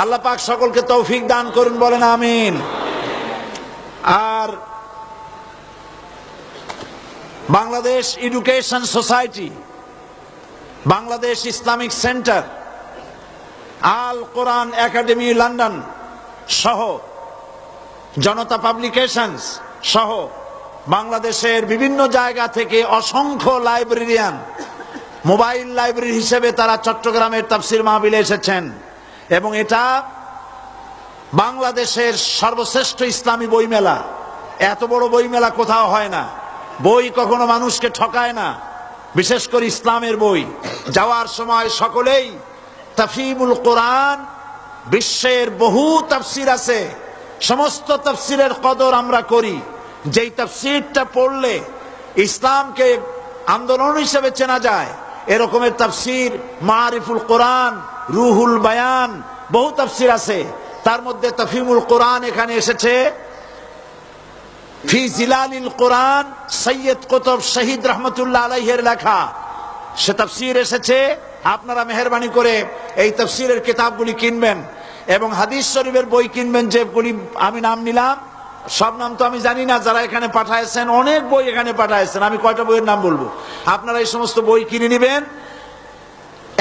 আল্লাহ পাক সকলকে তৌফিক দান করুন, বলেন আমিন। আর Bangladesh education society, Bangladesh Islamic centre, Al Quran academy London সহ, জনতা পাবলিকেশনস সহ বাংলাদেশের বিভিন্ন জায়গা থেকে অসংখ্য লাইব্রেরিয়ান মোবাইল লাইব্রেরি হিসেবে তারা চট্টগ্রামের তাফসির মাহফিলে এসেছেন, এবং এটা বাংলাদেশের সর্বশ্রেষ্ঠ ইসলামী বইমেলা। এত বড় বইমেলা কোথাও হয় না। বই কখনো মানুষকে ঠকায় না, বিশেষ করে ইসলামের বই। যাওয়ার সময় সকলেই তাফহিমুল কোরআন, বিশ্বের বহু তাফসির আছে, সমস্ত তাফসিরের কদর আমরা করি। যেই তাফসিরটা পড়লে ইসলামকে আন্দোলন হিসেবে চেনা যায়, এরকমের তাফসির মারিফুল কোরআন, রুহুল বায়ান, বহু তাফসির আছে। তার মধ্যে তাফহিমুল কোরআন এখানে এসেছে, ফি জিলালিল কোরআন, সৈয়দ কুতুব শহীদ রহমতুল্লাহ আলাইহির লেখা সে তাফসির এসেছে। আপনারা মেহেরবানি করে এই তাফসিরের কিতাবগুলি কিনবেন এবং হাদিস শরীফের বই কিনবেন, যেগুলি আমি নাম নিলাম। সব নাম তো আমি জানি না, যারা এখানে পাঠাইছেন অনেক বই এখানে পাঠাইছেন, আমি কয়টা বইয়ের নাম বলবো। আপনারা এই সমস্ত বই কিনে নেবেন।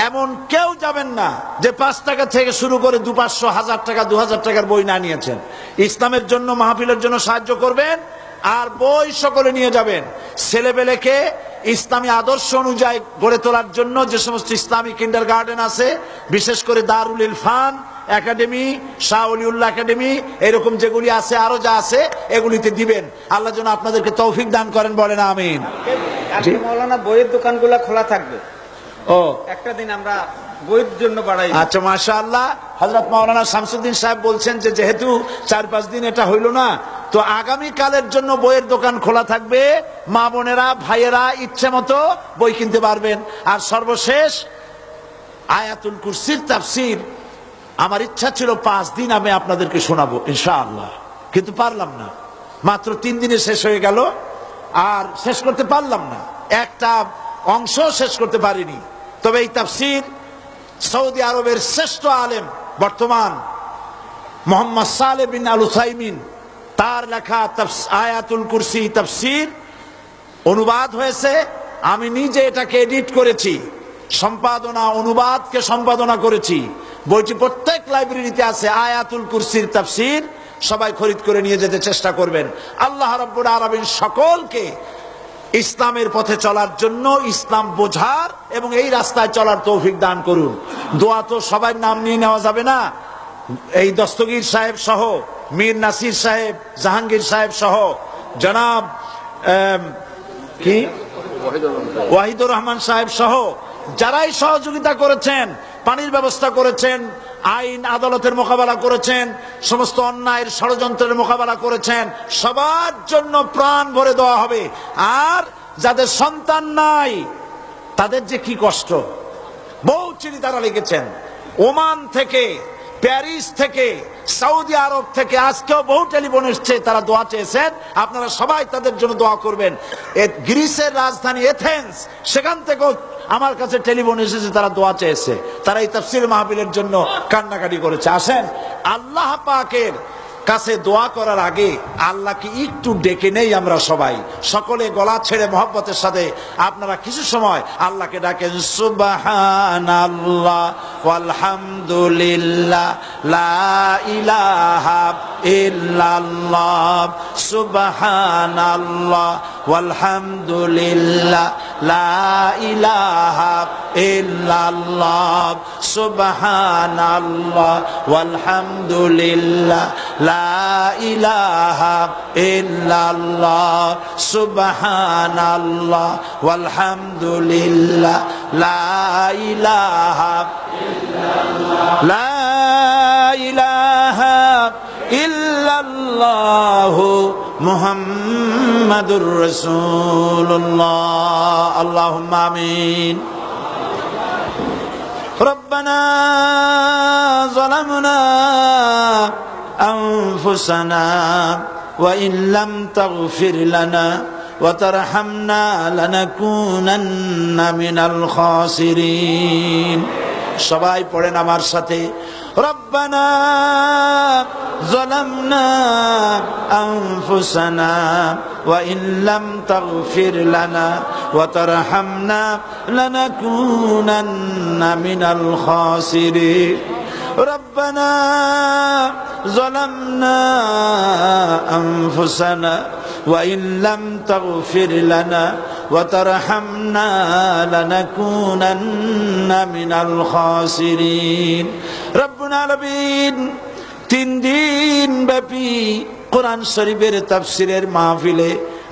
এমন কেউ যাবেন না যে 5 টাকা থেকে শুরু করে 200, 1000 টাকা, 2000 টাকার বই না নিয়েছেন। ইসলামের জন্য, মাহফিলের জন্য সাহায্য করবেন আর বই সকলে নিয়ে যাবেন। ছেলেবেলেকে ইসলামী আদর্শ অনুযায়ী গড়ে তোলার জন্য যে সমস্ত ইসলামী কিন্ডারগার্টেন আছে, বিশেষ করে দারুল ইরফান একাডেমি, শাহ ওলিউল্লাহ একাডেমি, এরকম যেগুলি আছে, আরো যা আছে, এগুলিতে দিবেন। আল্লাহ যেন আপনাদেরকে তৌফিক দান করেন, বলেন আমিন। মাওলানা, বইয়ের দোকানগুলো খোলা থাকবে। ও একটা দিন আমরা বইয়ের জন্য বাড়াই। আচ্ছা, মাশাআল্লাহ। হযরত মাওলানা শামসুদ্দিন সাহেব বলছেন যে যেহেতু 4-5 দিন এটা হইল না, তো আগামী কালের জন্য বইয়ের দোকান খোলা থাকবে। মা বোনেরা, ভাইয়েরা ইচ্ছে মতো বই কিনতে পারবেন। আর সর্বশেষ আয়াতুল কুরসির তাফসীর আমার ইচ্ছা ছিল 5 দিন আমি আপনাদেরকে শোনাবো ইনশাআল্লাহ, কিন্তু পারলাম না। মাত্র 3 দিনে শেষ হয়ে গেল, আর শেষ করতে পারলাম না, একটা অংশ শেষ করতে পারিনি। তবে এই তাফসীর সৌদি আরবের শ্রেষ্ঠ আলেম বর্তমান মোহাম্মদ সালেহ বিন আল উসাইমিন, তার লেখা আয়াতুল কুরসি তাফসীর অনুবাদ হয়েছে। আমি নিজে এটাকে এডিট করেছি, সম্পাদনা, অনুবাদকে সম্পাদনা করেছি। বইটি প্রত্যেক লাইব্রেরিতে আছে। আয়াতুল কুরসির তাফসীর সবাই খরিদ করে নিয়ে যেতে চেষ্টা করবেন। আল্লাহ রাব্বুল আলামিন সকলকে ইসলামের পথে চলার জন্য, ইসলাম বোঝার এবং এই রাস্তায় চলার তৌফিক দান করুন। দোয়া তো সবাই নাম নিয়ে নেওয়া যাবে না। এই দস্তগীর সাহেব সহ, মীর নাসির সাহেব, জাহাঙ্গীর সাহেব সহ, জনাব কি ওয়াহিদুর রহমান সাহেব সহ যারাই সহযোগিতা করেছেন, পানির ব্যবস্থা করেছেন, আইন আদালতের মোকাবেলা করেছেন, সমস্ত অন্যায়ের ষড়যন্ত্রের মোকাবেলা করেছেন, সবার জন্য প্রাণ ভরে দেওয়া হবে। আর যাদের সন্তান নাই তাদের যে কি কষ্ট, বহু চিঠি তারা লিখেছেন, ওমান থেকে, প্যারিস থেকে, সৌদি আরব থেকে, আজকেও বহু টেলিফোন এসছে, তারা দোয়া চেয়েছেন। আপনারা সবাই তাদের জন্য দোয়া করবেন। গ্রিসের রাজধানী এথেন্স, সেখান থেকেও আমার কাছে টেলিফোন এসেছে, তারা দোয়া চেয়েছে। তারা এই তাফসীর মাহফিলের জন্য কান্নাকাটি করেছে। আসেন আল্লাহ পাকের কাছে দোয়া করার আগে আল্লাহকে একটু ডেকে নেই আমরা সবাই, সকলে গলা ছেড়ে মহব্বতের সাথে আপনারা কিছু সময় আল্লাহকে ডাকেন। সুবহানাল্লাহ ওয়ালহামদুলিল্লাহ লা ইলাহা ইল্লাল্লাহ, সুবহানাল্লাহ ওয়ালহামদুলিল্লাহ লা ইলাহা ইল্লাল্লাহ, সুবহানাল্লাহ ওয়ালহামদুলিল্লাহ লা ইলাহা ইল্লাল্লাহ, সুবহানাল্লাহ ওয়ালহামদুলিল্লাহ লা ইলাহা ইল্লাল্লাহ, লা ইলাহা ইল্লাল্লাহ মুহাম্মাদুর রাসূলুল্লাহ। আল্লাহুম্মা আমিন। রব্বানা যালামনা আনফুসানা ওয়া ইন লাম তাগফির লানা ওয়া তারহামনা লানাকুনান্না মিনাল খাসিরিন। সবাই পড়েন আমার সাথে, রব্বানা যালামনা আনফুসানা ওয়া ইন লাম তাগফির লানা ওয়া তারহামনা লানাকুনান্না মিনাল খাসিরিন। ربنا ظلمنا أنفسنا وإن لم تغفر لنا وترحمنا لنكونن من الخاسرين ربنا العالمين 3 দিন ব্যাপী কোরআন শরীফের তাফসীরের মাহফিলে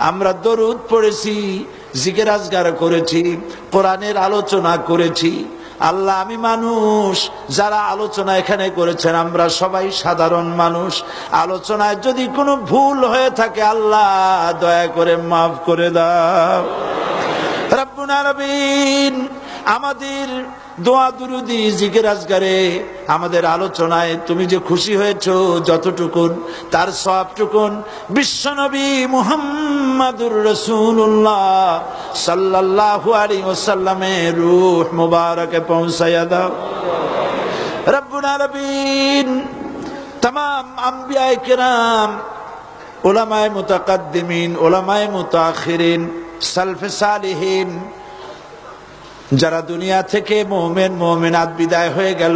আমরা দরুদ পড়েছি, জিকির আজকার করেছি, কোরআনের আলোচনা করেছি। আল্লাহ, আমি মানুষ, যারা আলোচনা এখানে করেছেন আমরা সবাই সাধারণ মানুষ। আলোচনায় যদি কোনো ভুল হয়ে থাকে আল্লাহ দয়া করে মাফ করে দাও। রব্বুল আলামিন, আমাদের দোয়া দুরুদি জিকির আজকারে আমাদের আলোচনায় তুমি যে খুশি হয়েছো যতটুকুন তার সবটুকুন বিশ্বনবী মুহাম্মাদুর রাসূলুল্লাহ সাল্লাল্লাহু আলাইহি ওয়াসাল্লামের রূহ মুবারকে পৌঁছায়া দাও। রব্বুল আলামিন, तमाम আম্বিয়ায়ে কেরাম, উলামায়ে মুতাকাদ্দিমিন, উলামায়ে মুতাআখিরিন, সালফে সালিহিন, যারা দুনিয়া থেকে মুমিন মুমিনাত বিদায় হয়ে গেল,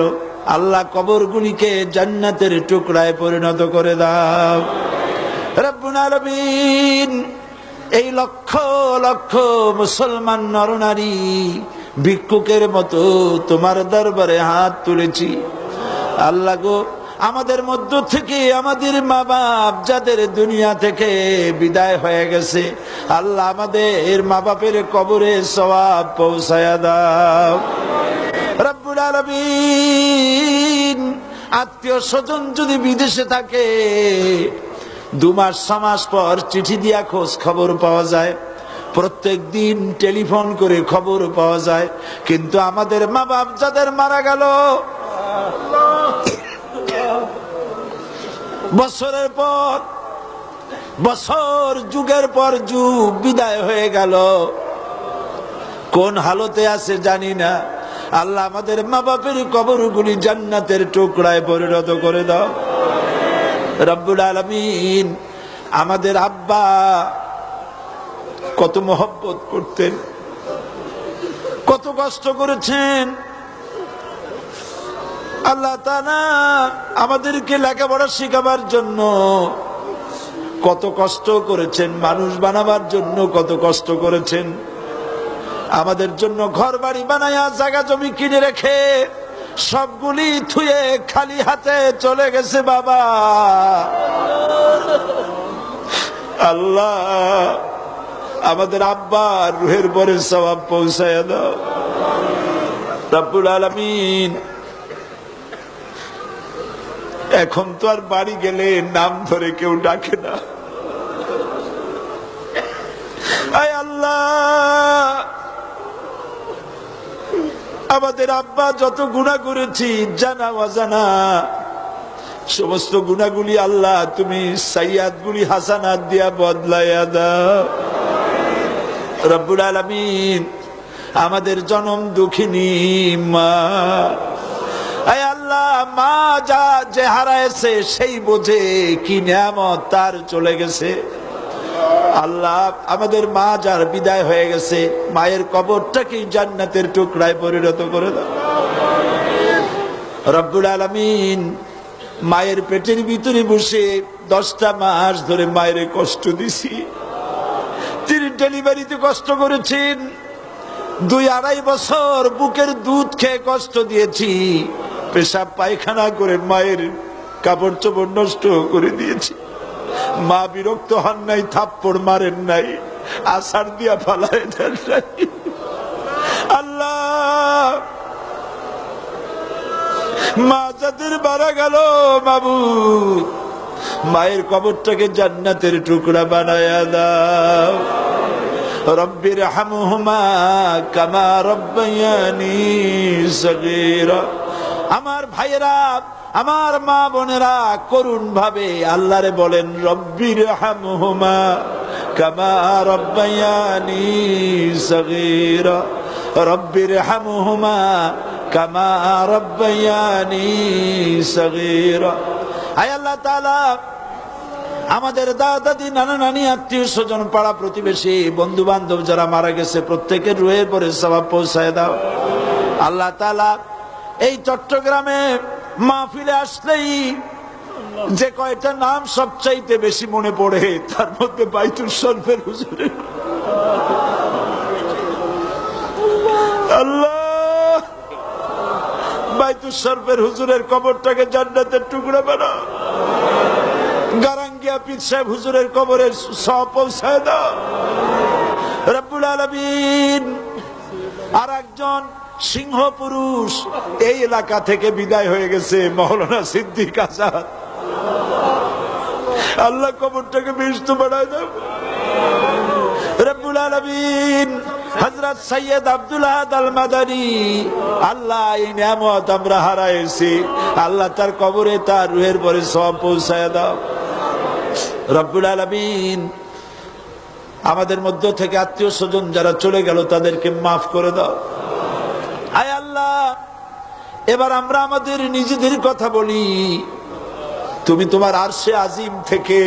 আল্লাহ কবরগুলিকে জান্নাতের টুকরায় পরিণত করে দাও। রব্বুল আলামিন, এই লক্ষ লক্ষ মুসলমান নরনারী ভিক্ষুকের মতো তোমার দরবারে হাত তুলেছি। আল্লাহ গো, আমাদের মধ্য থেকে আমাদের মা বাপ যাদের দুনিয়া থেকে বিদায় হয়ে গেছে, আল্লাহ আমাদের মা বাপের কবরে সওয়াব পৌঁছায়া দাও। রব্বুল আলামিন, আত্মীয় স্বজন যদি বিদেশে থাকে 2 মাস 6 মাস পর চিঠি দিয়া খোঁজ খবর পাওয়া যায়, প্রত্যেক দিন টেলিফোন করে খবর পাওয়া যায়, কিন্তু আমাদের মা বাপ যাদের মারা গেল বছরের পর বছর, যুগের পর যুগ বিদায় হয়ে গেল, কোন হালতে আছে জানি না। আল্লাহ আমাদের মা বাপের কবরগুলি জান্নাতের টুকরায় পরিণত করে দাও। রব্বুল আলামিন, আমাদের আব্বা কত মহব্বত করতেন, কত কষ্ট করেছেন। আল্লাহ তাআলা আমাদেরকে লেখাপড়া শেখাবার জন্য কত কষ্ট করেছেন, মানুষ বানাবার জন্য কত কষ্ট করেছেন। আমাদের জন্য ঘর বাড়ি বানায়া জায়গা জমি কিনে রেখে সবগুলি থুয়ে খালি হাতে চলে গেছে বাবা। আল্লাহ, আমাদের আব্বার রুহের পরে সওয়াব পৌঁছায়া দাও। রব্বুল আলামিন, এখন তো আর বাড়ি গেলে নাম ধরে কেউ ডাকে না। আয় আল্লাহ, আমাদের আব্বা যত গুনাহ করেছি জানা অজানা, সমস্ত গুনাহগুলি আল্লাহ তুমি সাইয়াদগুলি হাসানাত দিয়া বদলাইয়া দাও। রব্বুল আলামিন, আমাদের জনম দুঃখিনী মা, আয় আল্লাহ, মা যা যে হারাইছে সেই বোঝে কি নিয়ামত তার চলে গেছে। আল্লাহ, আমাদের মা যার বিদায় হয়ে গেছে, মায়ের কবরটাকে জান্নাতের টুকরায় পরিণত করে দাও। রব্বুল আলামিন, মায়ের পেটের ভিতরে বসে 10টা মাস ধরে মায়ের কষ্ট দিছি। তিনি ডেলিভারিতে কষ্ট করেছেন, 2-2.5 বছর বুকের দুধ খেয়ে কষ্ট দিয়েছি, পেশাব পায়খানা করে মায়ের কাপড় চোপড় নষ্ট করে দিয়েছি। মা বিরক্ত হন নাই, থাপ্পড় মারেন নাই, আছাড় দিয়া ফালায় দেন নাই। আল্লাহ, মা যাদের মারা গেল মাবুদ, মায়ের কবরটাকে জান্নাতের টুকরা বানায়া দাও। রব্বির হামহুমা কামা রব্বায়ানি সগীরা। আমার ভাইয়েরা, আমার মা বোনেরা করুণ ভাবে আল্লাহরে বলেন, রব্বির হামহুমা কামা রব্বায়ানি সগীরা, রব্বির হামহুমা কামা রব্বায়ানি সগীরা। আয় আল্লাহ তাআলা, আমাদের দাদা দাদি নানা নানি আত্মীয় স্বজন পাড়া প্রতিবেশী বন্ধু বান্ধব যারা মারা গেছে প্রত্যেকের রুহের পরে সওয়াব পৌঁছায় দাও। আল্লাহ তাআলা, এই চট্টগ্রামে মাহফিলে আসলেই যে কয়টা নাম সবচাইতে বেশি মনে পড়ে তার মধ্যে বাইতুল শরীফের হুজুরের। আল্লাহ, বাইতুল শরীফের হুজুরের কবরটাকে জান্নাতের টুকরা বানাও। গারাঙ্গিয়া পীর সাহেব হুজুরের কবরের সওয়াব পৌঁছায় দাও রব্বুল আলামিন। আর একজন সিংহ পুরুষ এই এলাকা থেকে বিদায় হয়ে গেছে, মাওলানা সিদ্দিক আজাদ। আল্লাহ কবরটাকে বেহেশত বানায় দাও রব্বুল আলামিন। হযরত সৈয়দ আব্দুল আহাদ আল মাদানী, আল্লাহ এই নিয়ামত আমরা হারাইছি, আল্লাহ তার কবরে তার রূহের পরে সওয়াব পৌঁছায় দাও রব্বুল আলামিন। আমাদের মধ্য থেকে আত্মীয় স্বজন যারা চলে গেল তাদেরকে মাফ করে দাও। আয় আল্লাহ, এবার আমরা আমাদের নিজেদের কথা বলি। তুমি তোমার আরশে আজিম থেকে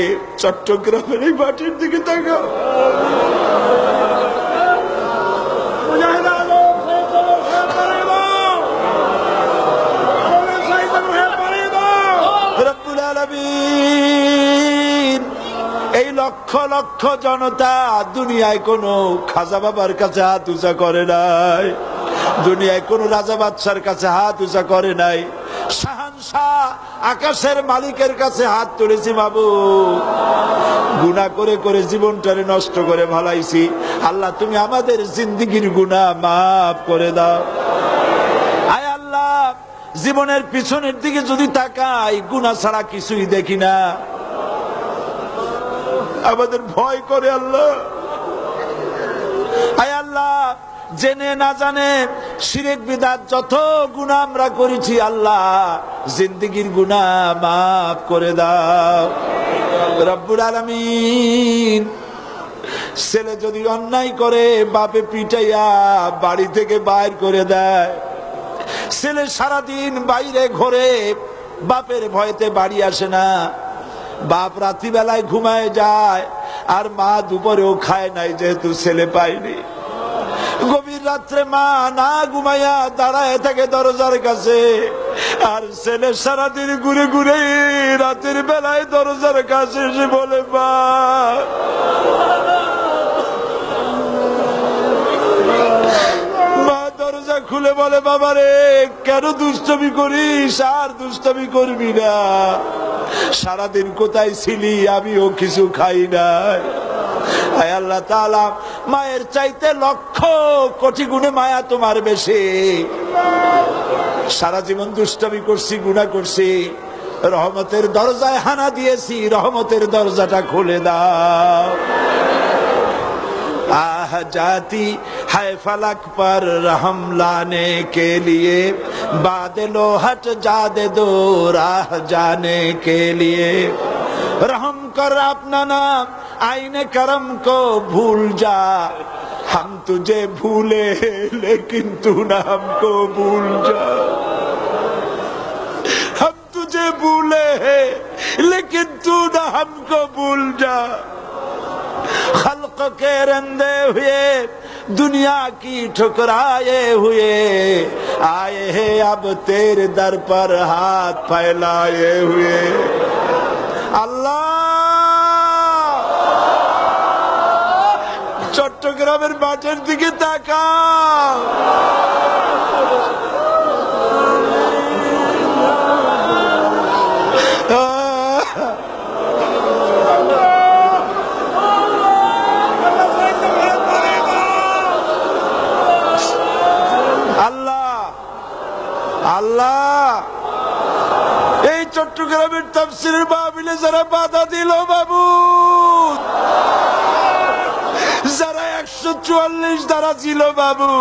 চট্টগ্রামের এই মাটির দিকে তাকাও। রব্বুল আলামিন, এই লক্ষ লক্ষ জনতা দুনিয়ায় কোনো খাজা বাবার কাছে হাত উঁচা করে নাই, দুনিয়ায় কোন রাজা বাদশার কাছে হাত উঁচা করে নাই, শাহানশাহ আকাশের মালিকের কাছে হাত তুলেছি। বাবু, গুনাহ করে করে জীবনটারে নষ্ট করে ভালাইছি, আল্লাহ তুমি আমাদের জিন্দেগির গুনাহ মাফ করে দাও। আয় আল্লাহ, জীবনের পিছনের দিকে যদি তাকাই গুনাহ ছাড়া কিছুই দেখি না, আমাদের ভয় করে আল্লাহ। আয় আল্লাহ, জেনে না জানে শিরক বিদআত যত গুনাহ আমরা করেছি, আল্লাহ জিন্দেগির গুনাহ মাফ করে দাও রব্বুল আলামিন। ছেলে যদি অন্যায় করে বাপে পিটাইয়া বাড়ি থেকে বাইর করে দেয়, ছেলে সারাদিন বাইরে ঘোরে, বাপের ভয়তে বাড়ি আসে না, বাপ রাত্রিবেলায় ঘুমায় যায়, আর মা দুপুরেও খায় নাই যেহেতু ছেলে পায়নি। গভীর রাত্রে মা না ঘুমাইয়া দাঁড়ায় থাকে দরজার কাছে, আর ছেলে সারাদিন ঘুরে ঘুরে রাতের বেলায় দরজার কাছে এসে বলে, মা দরজা খুলে বলে, বাবা রে কেন দুষ্টমি করিস? আর দুষ্টমি করবি না, সারাদিন কোথায় ছিলি? আমিও কিছু খাই নাই। আয় আল্লাহ তাআলা, মায়ের চাইতে লক্ষ কোটি গুণে মায়া তোমার বেশি। সারা জীবন দুষ্টমি করছি, গুনাহ করছি, রহমতের দরজায় হানা দিয়েছি, রহমতের দরজাটা খুলে দাও। आह जाती है फलक पर रहम लाने के लिए, बादलो हट जा दे दो राह जाने के लिए। रहम कर अपना नाम आईने करम को भूल जा, हम तुझे भूले लेकिन तू ना हमको भूल जा। हम तुझे भूले लेकिन तू ना हमको भूल जा। खल्क के रंदे हुए दुनिया की ठुकराए हुए, आए हैं अब तेरे दर पर हाथ फैलाए हुए। अल्लाह, চট্টগ্রামের মাঠের দিকে তাকাও। আল্লাহ, এই চট্টগ্রামের তাফসীরের মাহফিলে যারা বাধা দিল বাবু, যারা 144 ধারা ছিল বাবু,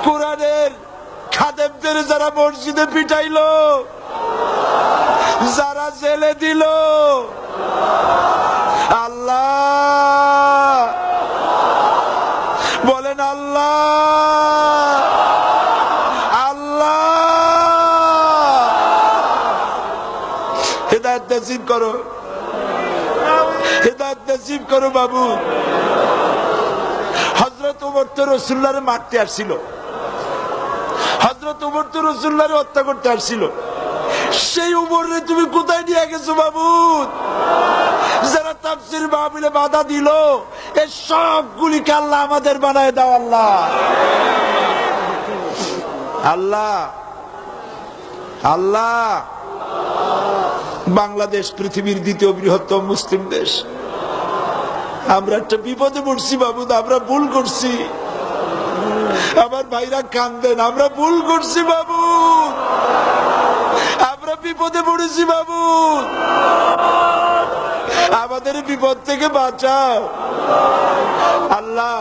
কোরআনের খাদেমদের যারা মসজিদে পিটাইলো, যারা জেলে দিল, আল্লাহ বলেন আল্লাহ, হেদায়েত নসিব করো, হেদায়েত নসিব করো বাবু। হযরত ওমর তো রাসূলুল্লাহরে মারতে আসছিল, হযরত ওমর তো রাসূলুল্লাহরে হত্যা করতে আসছিল, সেই উমরে তুমি কোথায় নিয়ে গেছো মাবুদ? যারা তাফসীর মাহফিলে বাধা দিল, এই সবগুলিকে আল্লাহ আমাদের বানায় দাও আল্লাহ। আল্লাহ আল্লাহ বাংলাদেশ পৃথিবীর দ্বিতীয় বৃহত্তম মুসলিম দেশ। আমরা একটা বিপদে পড়ছি মাবুদ, আমরা ভুল করছি। আমার ভাইরা কান্দেন, আমরা ভুল করছি মাবুদ, আমরা বিপদে পড়েছি মাবুদ, আমাদের বিপদ থেকে বাঁচাও আল্লাহ।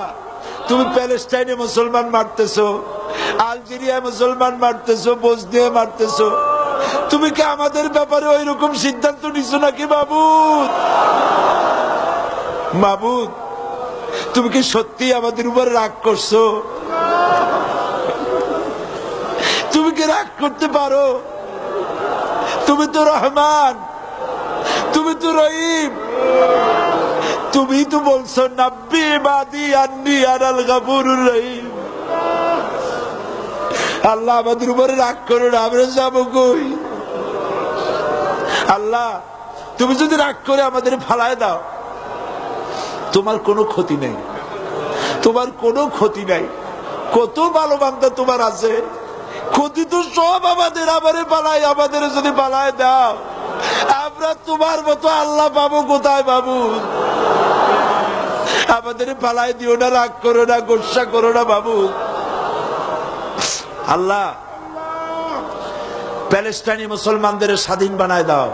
তুমি প্যালেস্টাইনে মুসলমান মারতেছো, আলজেরিয়ায় মুসলমান মারতেছো, বসনিয়ায় মারতেছো, তুমি কি আমাদের ব্যাপারে ওই রকম সিদ্ধান্ত নিছো নাকি মাবুদ? মাবুদ, তুমি কি সত্যি আমাদের উপর রাগ করছো? তুমি কি রাগ করতে পারো? তুমি তো রহমান, তুমি তো রহিম, তুমি তো বলছো নাব্বি ইবাদি আন্নী আনাল গাফুরুর রহিম। আল্লাহ আমাদের উপরে রাগ করো না, আমরা যাবো কই? আল্লাহ তুমি যদি রাগ করে আমাদের ফালায় দাও, তোমার কোনো ক্ষতি নেই, তোমার কোনো ক্ষতি নাই। কত ভালো বান্দা তোমার আছে, ক্ষতি তো সব আমাদের। আমারে পালায়, আমাদের যদি পালায় দাও, আমরা তোমার মতো আল্লাহ পাবো কোথায় বাবু? আমাদের পালায় দিও না, রাগ করো না, গোসা করো না বাবু। আল্লাহ প্যালেস্টাইনি মুসলমানদের স্বাধীন বানায় দাও,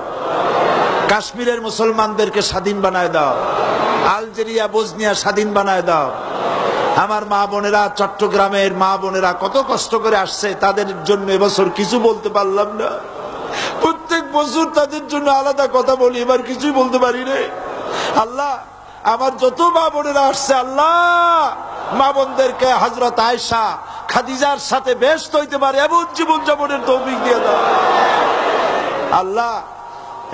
কাশ্মীরের মুসলমানদেরকে স্বাধীন বানায় দাও, আলজেরিয়া বসনিয়া স্বাধীন বানায় দাও। আমার মা বোনেরা, চট্টগ্রামের মা বোনেরা কত কষ্ট করে আসছে, তাদের জন্য এবছর কিছু বলতে পারলাম না। প্রত্যেক বছর তাদের জন্য আলাদা কথা বলি, এবার কিছুই বলতে পারি রে আল্লাহ। আমার যত মা বোনেরা আসছে আল্লাহ, মা বোনদেরকে হযরত আয়েশা খাদিজার সাথে ব্যস্ত হইতে পারে এমন জীবন যাপনের তৌফিক দিয়ে দাও আল্লাহ।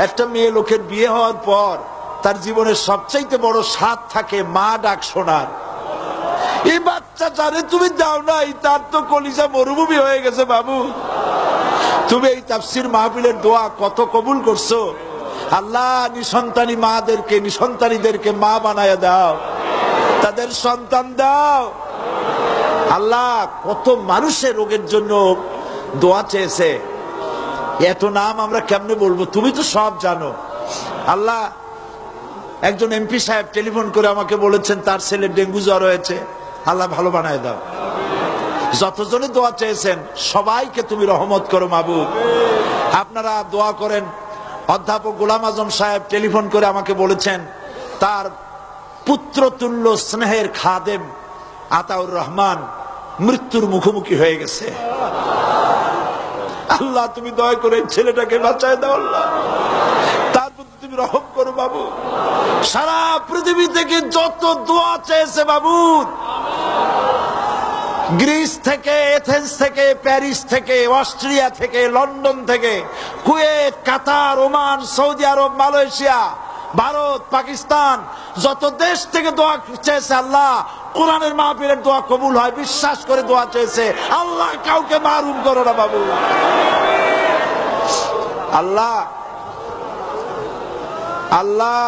একটা মেয়ে লোকের বিয়ে হওয়ার পর তার জীবনের সবচাইতে বড় স্বাদ থাকে মা ডাক শোনার। এই বাচ্চা যারে তুমি দাও নাই, তার তো কলিজা মরুভূমি হয়ে গেছে বাবু। তুমি এই তাফসীর মাহফিলের দোয়া কত কবুল করছো আল্লাহ। নিসন্তানী মাদেরকে, নিসন্তানীদেরকে মা বানায় দাও, তাদের সন্তান দাও আল্লাহ। কত মানুষের রোগের জন্য দোয়া চেয়েছে, এত নাম আমরা কেমনে বলবো, তুমি তো সব জানো আল্লাহ। একজন এমপি সাহেব টেলিফোন করে আমাকে বলেছেন তার ছেলে ডেঙ্গু জ্বর হয়েছে, আল্লাহ ভালো বানায় দাও। যতজনে দোয়া চেয়েছেন সবাইকে তুমি রহমত করো মাবুদ। আপনারা দোয়া করেন। অধ্যাপক গোলাম আজম সাহেব টেলিফোন করে আমাকে বলেছেন তার পুত্রতুল্য স্নেহের খাদেম আতাউর রহমান মৃত্যুর মুখোমুখি হয়ে গেছে। আল্লাহ তুমি দয়া করে ছেলেটাকে বাঁচায় দাও আল্লাহ, তার প্রতি তুমি রহম করো বাবু। সারা পৃথিবী থেকে যত দোয়া চেয়েছে বাবু, গ্রিস থেকে, এথেন্স থেকে, প্যারিস থেকে, অস্ট্রিয়া থেকে, লন্ডন থেকে, কুয়েত, কাতার, ওমান, সৌদি আরব, মালয়েশিয়া, ভারত, পাকিস্তান, যত দেশ থেকে দোয়া চেয়েছে আল্লাহ, কোরআনের মাহফিলের দোয়া কবুল হয় বিশ্বাস করে দোয়া চেয়েছে আল্লাহ। কাউকে মারুম করো না বাবু আল্লাহ। আল্লাহ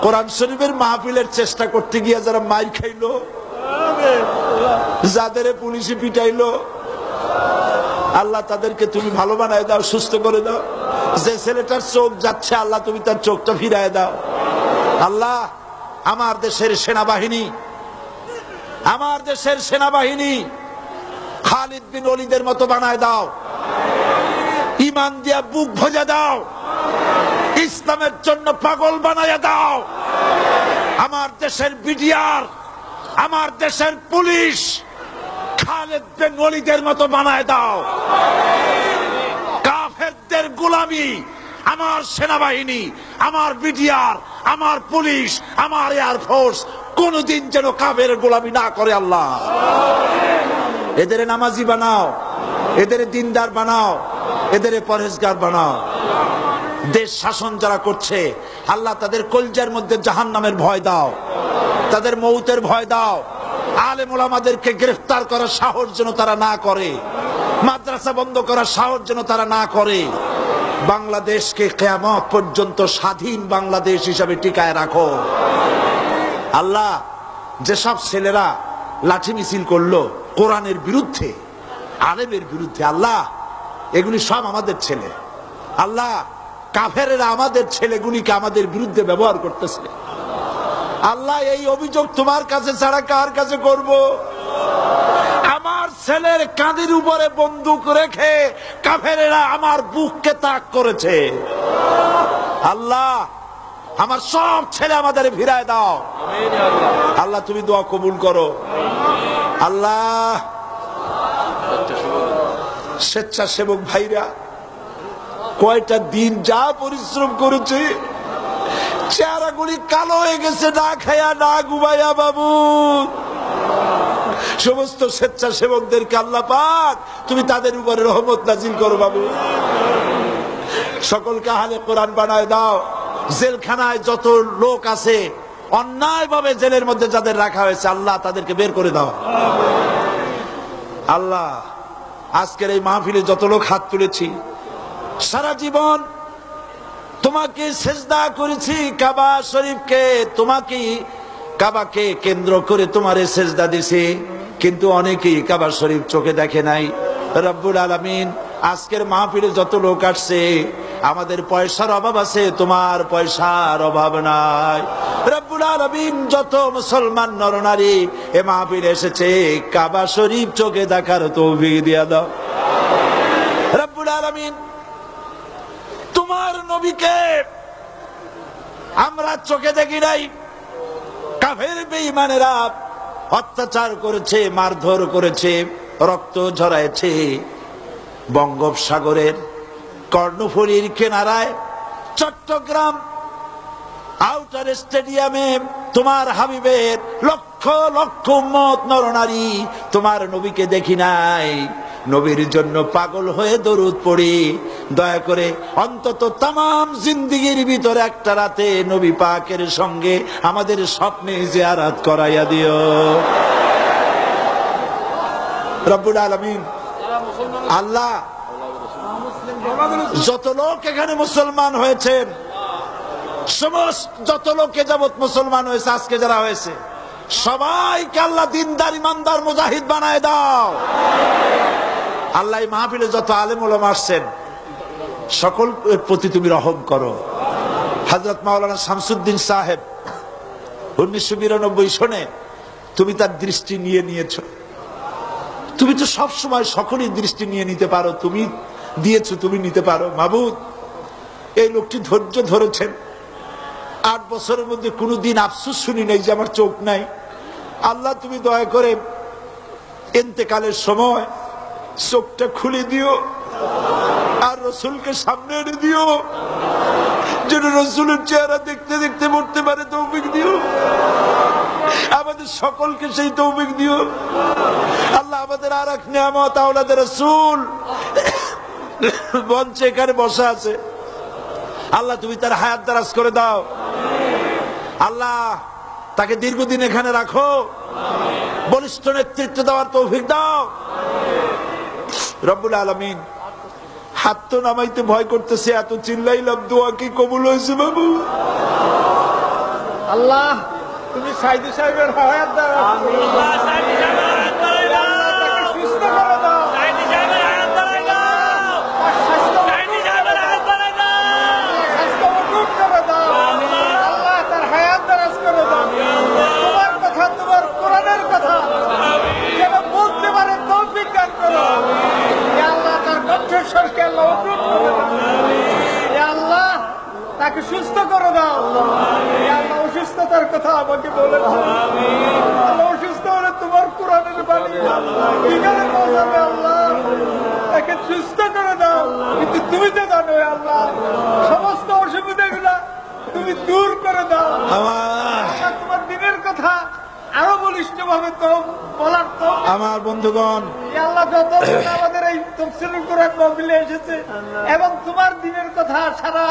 কোরআন শরীফের মাহফিলের চেষ্টা করতে গিয়ে যারা মাইর খাইলো, যাদের পুলিশে পিটাইলো, আল্লাহ তাদেরকে তুমি ভালো বানায় দাও, সুস্থ করে দাও। যে ছেলেটার চোখ যাচ্ছে আল্লাহ তুমি তার চোখটা ফিরায় দাও আল্লাহ। আমার দেশের সেনাবাহিনী, আমার দেশের সেনাবাহিনী খালিদ বিন ওলীদের মতো বানায় দাও, ঈমান দিয়া বুক ভরে দাও, ইসলামের জন্য পাগল বানায় দাও। আমার দেশের বিডিআর, আমার দেশের পুলিশ খালিদ বিন ওলীদের মতো বানায় দাও। কাফেরদের গোলামি আমার সেনাবাহিনী, আমার বিডিআর, আমার পুলিশ, আমার এয়ারফোর্স কোনদিন যেন কাফেরের গোলামি না করে আল্লাহ। এদের নামাজি বানাও, এদের দিনদার বানাও, এদের পরহেজগার বানাও। দেশ শাসন যারা করছে আল্লাহ তাদের কলজার মধ্যে জাহান্নামের ভয় দাও, তাদের মৌতের ভয় দাও। আলেম ওলামাদেরকে গ্রেফতার করার সাহস যেন তারা না করে, মাদ্রাসা বন্ধ করার সাহস যেন তারা না করে। বাংলাদেশকে কিয়ামত পর্যন্ত স্বাধীন বাংলাদেশ হিসাবে টিকায় রাখো। আল্লাহ, যেসব ছেলেরা লাঠি মিছিল করলো কোরআনের বিরুদ্ধে, আলেমের বিরুদ্ধে, আল্লাহ এগুলি সব আমাদের ছেলে। আল্লাহ, কাফেরেরা আমাদের ছেলেগুলিকে আমাদের বিরুদ্ধে ব্যবহার করতেছে। আল্লাহ, এই অভিযোগ তোমার কাছে ছাড়া কার কাছে করব? আমার ছেলের কাঁধের উপরে বন্দুক রেখে কাফেরেরা আমার বুককে তাক করেছে। আল্লাহ, আমার সব ছেলে আমাদের ফিরায় দাও। আল্লাহ, তুমি দোয়া কবুল করো। আল্লাহ, স্বেচ্ছাসেবক ভাইরা কয়টা দিন যা পরিশ্রম করেছে, চেহারাগুলি কালো হয়ে গেছে, না খায়া না ঘুমাইয়া। বাবু, সমস্ত স্বেচ্ছাসেবকদেরকে আল্লাহ পাক তুমি তাদের উপরে রহমত নাজিল করো। বাবু, সকলকে আহলে কোরআন বানায় দাও। জেলখানায় যত লোক আছে অন্যায় ভাবে জেলের মধ্যে যাদের রাখা হয়েছে, আল্লাহ তাদেরকে বের করে দাও। আল্লাহ, আজকের এই মাহফিলে যত লোক হাত তুলেছি, সারা জীবন তোমাকে সেজদা করেছি, কাবা শরীফকে, তোমাকে কাবাকে কেন্দ্র করে তোমারে সেজদা দিছি, কিন্তু অনেকেই কাবা শরীফ চোখে দেখে নাই। রব্বুল আলামিন, আজকের মাহফিলে যত লোক আসছে, আমাদের পয়সার অভাব আছে, তোমার পয়সার অভাব নাই। রব্বুল আলামিন, যত মুসলমান নরনারী এ মাহফিলে এসেছে, কাবা শরীফ চোখে দেখার তৌফিক দিয়া দাও। রব্বুল আলামিন, তোমার নবীকে আমরা চোখে দেখি নাই, কাফের বেঈমানেরা অত্যাচার করেছে, মারধর করেছে, রক্ত ঝরাইছে। বঙ্গোপসাগরের কর্ণফুলীর কিনারায় চট্টগ্রাম আউটার স্টেডিয়ামে তোমার হাবিবের লক্ষ লক্ষ উম্মত নরনারী তোমার নবীকে দেখি নাই। নবীর জন্য পাগল হয়ে দরুদ পড়ি। দয়া করে অন্তত তামাম জিন্দেগির ভিতরে একটা রাতে নবী পাকের সঙ্গে আমাদের স্বপ্নে জিয়ারত করাইয়া দিও। রব্বুল আলামিন, আল্লাহ, যত লোক এখানে মুসলমান হয়েছেন, সমস্ত যত লোকে যাবত মুসলমান হয়েছে, আজকে যারা হয়েছে, সবাইকে আল্লাহ দিনদার ইমানদার মুজাহিদ বানায় দাও। আল্লাহ, মাহফিলে যত আলেম ওলামা আসছেন, সকলের প্রতি তুমি রহম করো। হযরত মাওলানা শামসুদ্দিন সাহেব 1992 সনে তুমি তার দৃষ্টি নিয়েছ। তুমি তো সব সময় সকলের দৃষ্টি নিয়ে নিতে পারো, তুমি দিয়েছো, তুমি নিতে পারো। মাবুদ, এই লোকটি ধৈর্য ধরেছেন, 8 বছরের মধ্যে কোনোদিন আফসোস শুনি নাই যে আমার চোখ নাই। আল্লাহ, তুমি দয়া করে ইন্তেকালের সময় চোখটা খুলে দিও আর রসুলকে সামনে এনে দিও, যেন রসুলের চেহারা দেখতে দেখতে মরতে পারে তৌফিক দিও। আমাদের সকলকে সেই তৌফিক দিও। আল্লাহ, আমাদের আর এক নিয়ামত আওলাদে রাসূল মঞ্চে এখানে বসা আছে, আল্লাহ তুমি তার হায়াত দারাজ করে দাও। আল্লাহ, তাকে দীর্ঘদিন এখানে রাখো, বলিষ্ঠ নেতৃত্ব দেওয়ার তৌফিক দাও। রব্বুল আলামিন, হাত তো নামাইতে ভয় করতেছে, এত চিল্লাইলাম, দোয়া কি কবুল হয়েছে? বাবু আল্লাহ, তুমি সাইদি সাহেবের হায়াত দাও। সুস্থ করে দাও। তাকে সুস্থ করে দাও। আল্লাহ, অসুস্থতার কথা আমাকে বলেছে, আল্লাহ অসুস্থ হলে তোমার কোরআনের বাণী কিভাবে পৌঁছাবে? আল্লাহ, তাকে সুস্থ করে দাও। কিন্তু তুমি তো জানো আল্লাহ, সমস্ত অসুবিধাগুলা তুমি দূর করে দাও। তোমার দিনের কথা আরো বলিষ্ঠ ভাবে তো বলার তো আমার বন্ধুগণ, আল্লাহ, যত আমাদের এই তাফসীরুল কোরআন মাহফিলে এসেছে এবং তোমার দিনের কথা সারা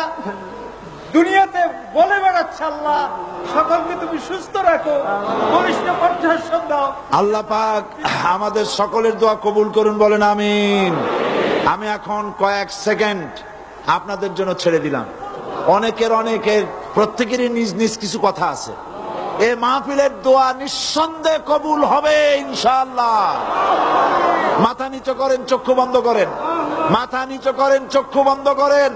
দুনিয়াতে বলে বেড়াচ্ছে, আল্লাহ সকলকে তুমি সুস্থ রাখো, বলিষ্ঠ কণ্ঠস্বর দাও। আল্লাহ পাক আমাদের সকলের দোয়া কবুল করুন, বলেন আমিন। আমি এখন কয়েক সেকেন্ড আপনাদের জন্য ছেড়ে দিলাম। অনেকের প্রত্যেকেরই নিজ নিজ কিছু কথা আছে। এ মাহফিলের দোয়া নিঃসন্দেহে কবুল হবে ইনশাআল্লাহ। মাথা নিচু করেন, চক্ষু বন্ধ করেন, মাথা নিচু করেন, চক্ষু বন্ধ করেন।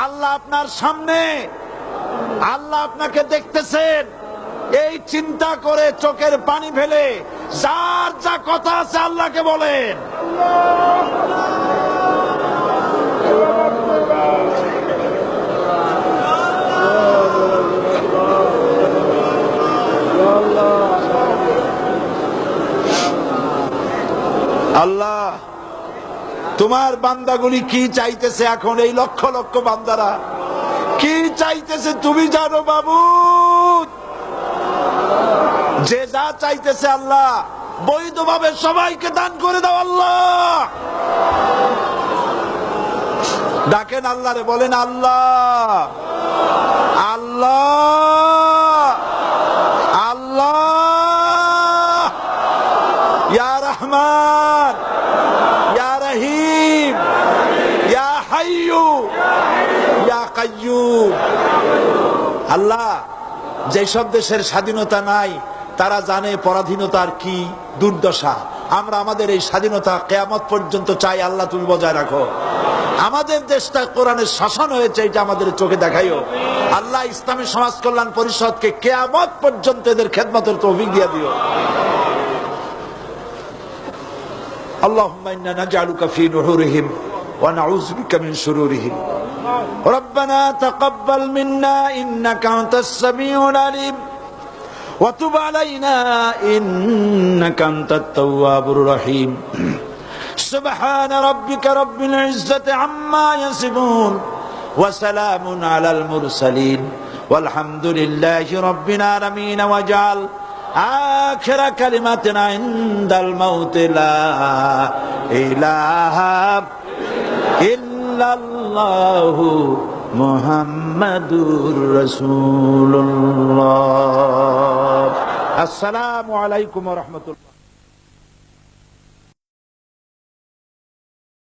আল্লাহ আপনার সামনে, আল্লাহ আপনাকে দেখতেছেন। এই চিন্তা করে চোখের পানি ফেলে যার যা কথা আছে আল্লাহকে বলেন। আল্লাহ, তোমার বান্দাগুলি কি চাইতেছে এখন? এই লক্ষ লক্ষ বান্দারা কি চাইতেছে তুমি জানো বাবু। যে যা চাইতেছে আল্লাহ বৈধভাবে সবাইকে দান করে দাও আল্লাহ। ডাকেন আল্লাহরে, বলেন আল্লাহ, আল্লাহ, আল্লাহ, ইয়া রহমান, ইয়া রহিম, ইয়া হাইয়্যু, ইয়া কাইয়্যুম। আল্লাহ, যেসব দেশের স্বাধীনতা নাই তারা জানে পরাধীনতার কি দুর্দশা। আমরা আমাদের এই স্বাধীনতা কিয়ামত পর্যন্ত চাই। আল্লাহ তুমি বজায় রাখো। আমাদের দেশটা কোরআনের শাসন হয়েছে, এটা আমাদের চোখে দেখাইও আল্লাহ। ইসলামী সমাজ কল্যাণ পরিষদকে কিয়ামত পর্যন্ত এদের খেদমতের তৌফিক দিয়ে দিও। আল্লাহুম্মা ইন্না নাজআলুকা ফি নুহুরিহিম ওয়া নাউযু বিকা মিন শুরুরিহিম। রব্বানা তাকাব্বাল মিন্না ইন্নাকা আনতাস সামিউল আলিম ওয়া তুব আলাইনা ইন্নাকা আনতাত তাওয়াবুর রহিম। সুবহান রাব্বিকা রাব্বিল ইজ্জাতি আম্মা ইয়াসিফুন ওয়া সালামুন আলাল মুরসালিন ওয়ালহামদুলিল্লাহি রাব্বিল আলামিন। ওয়াজআল আখিরা কালিমাতিনা ইনদাল মাউত লা ইলাহা ইল্লাল্লাহু মুহাম্মাদুর রাসূলুল্লাহ। আসসালামু আলাইকুম ওয়া রাহমাতুল্লাহ।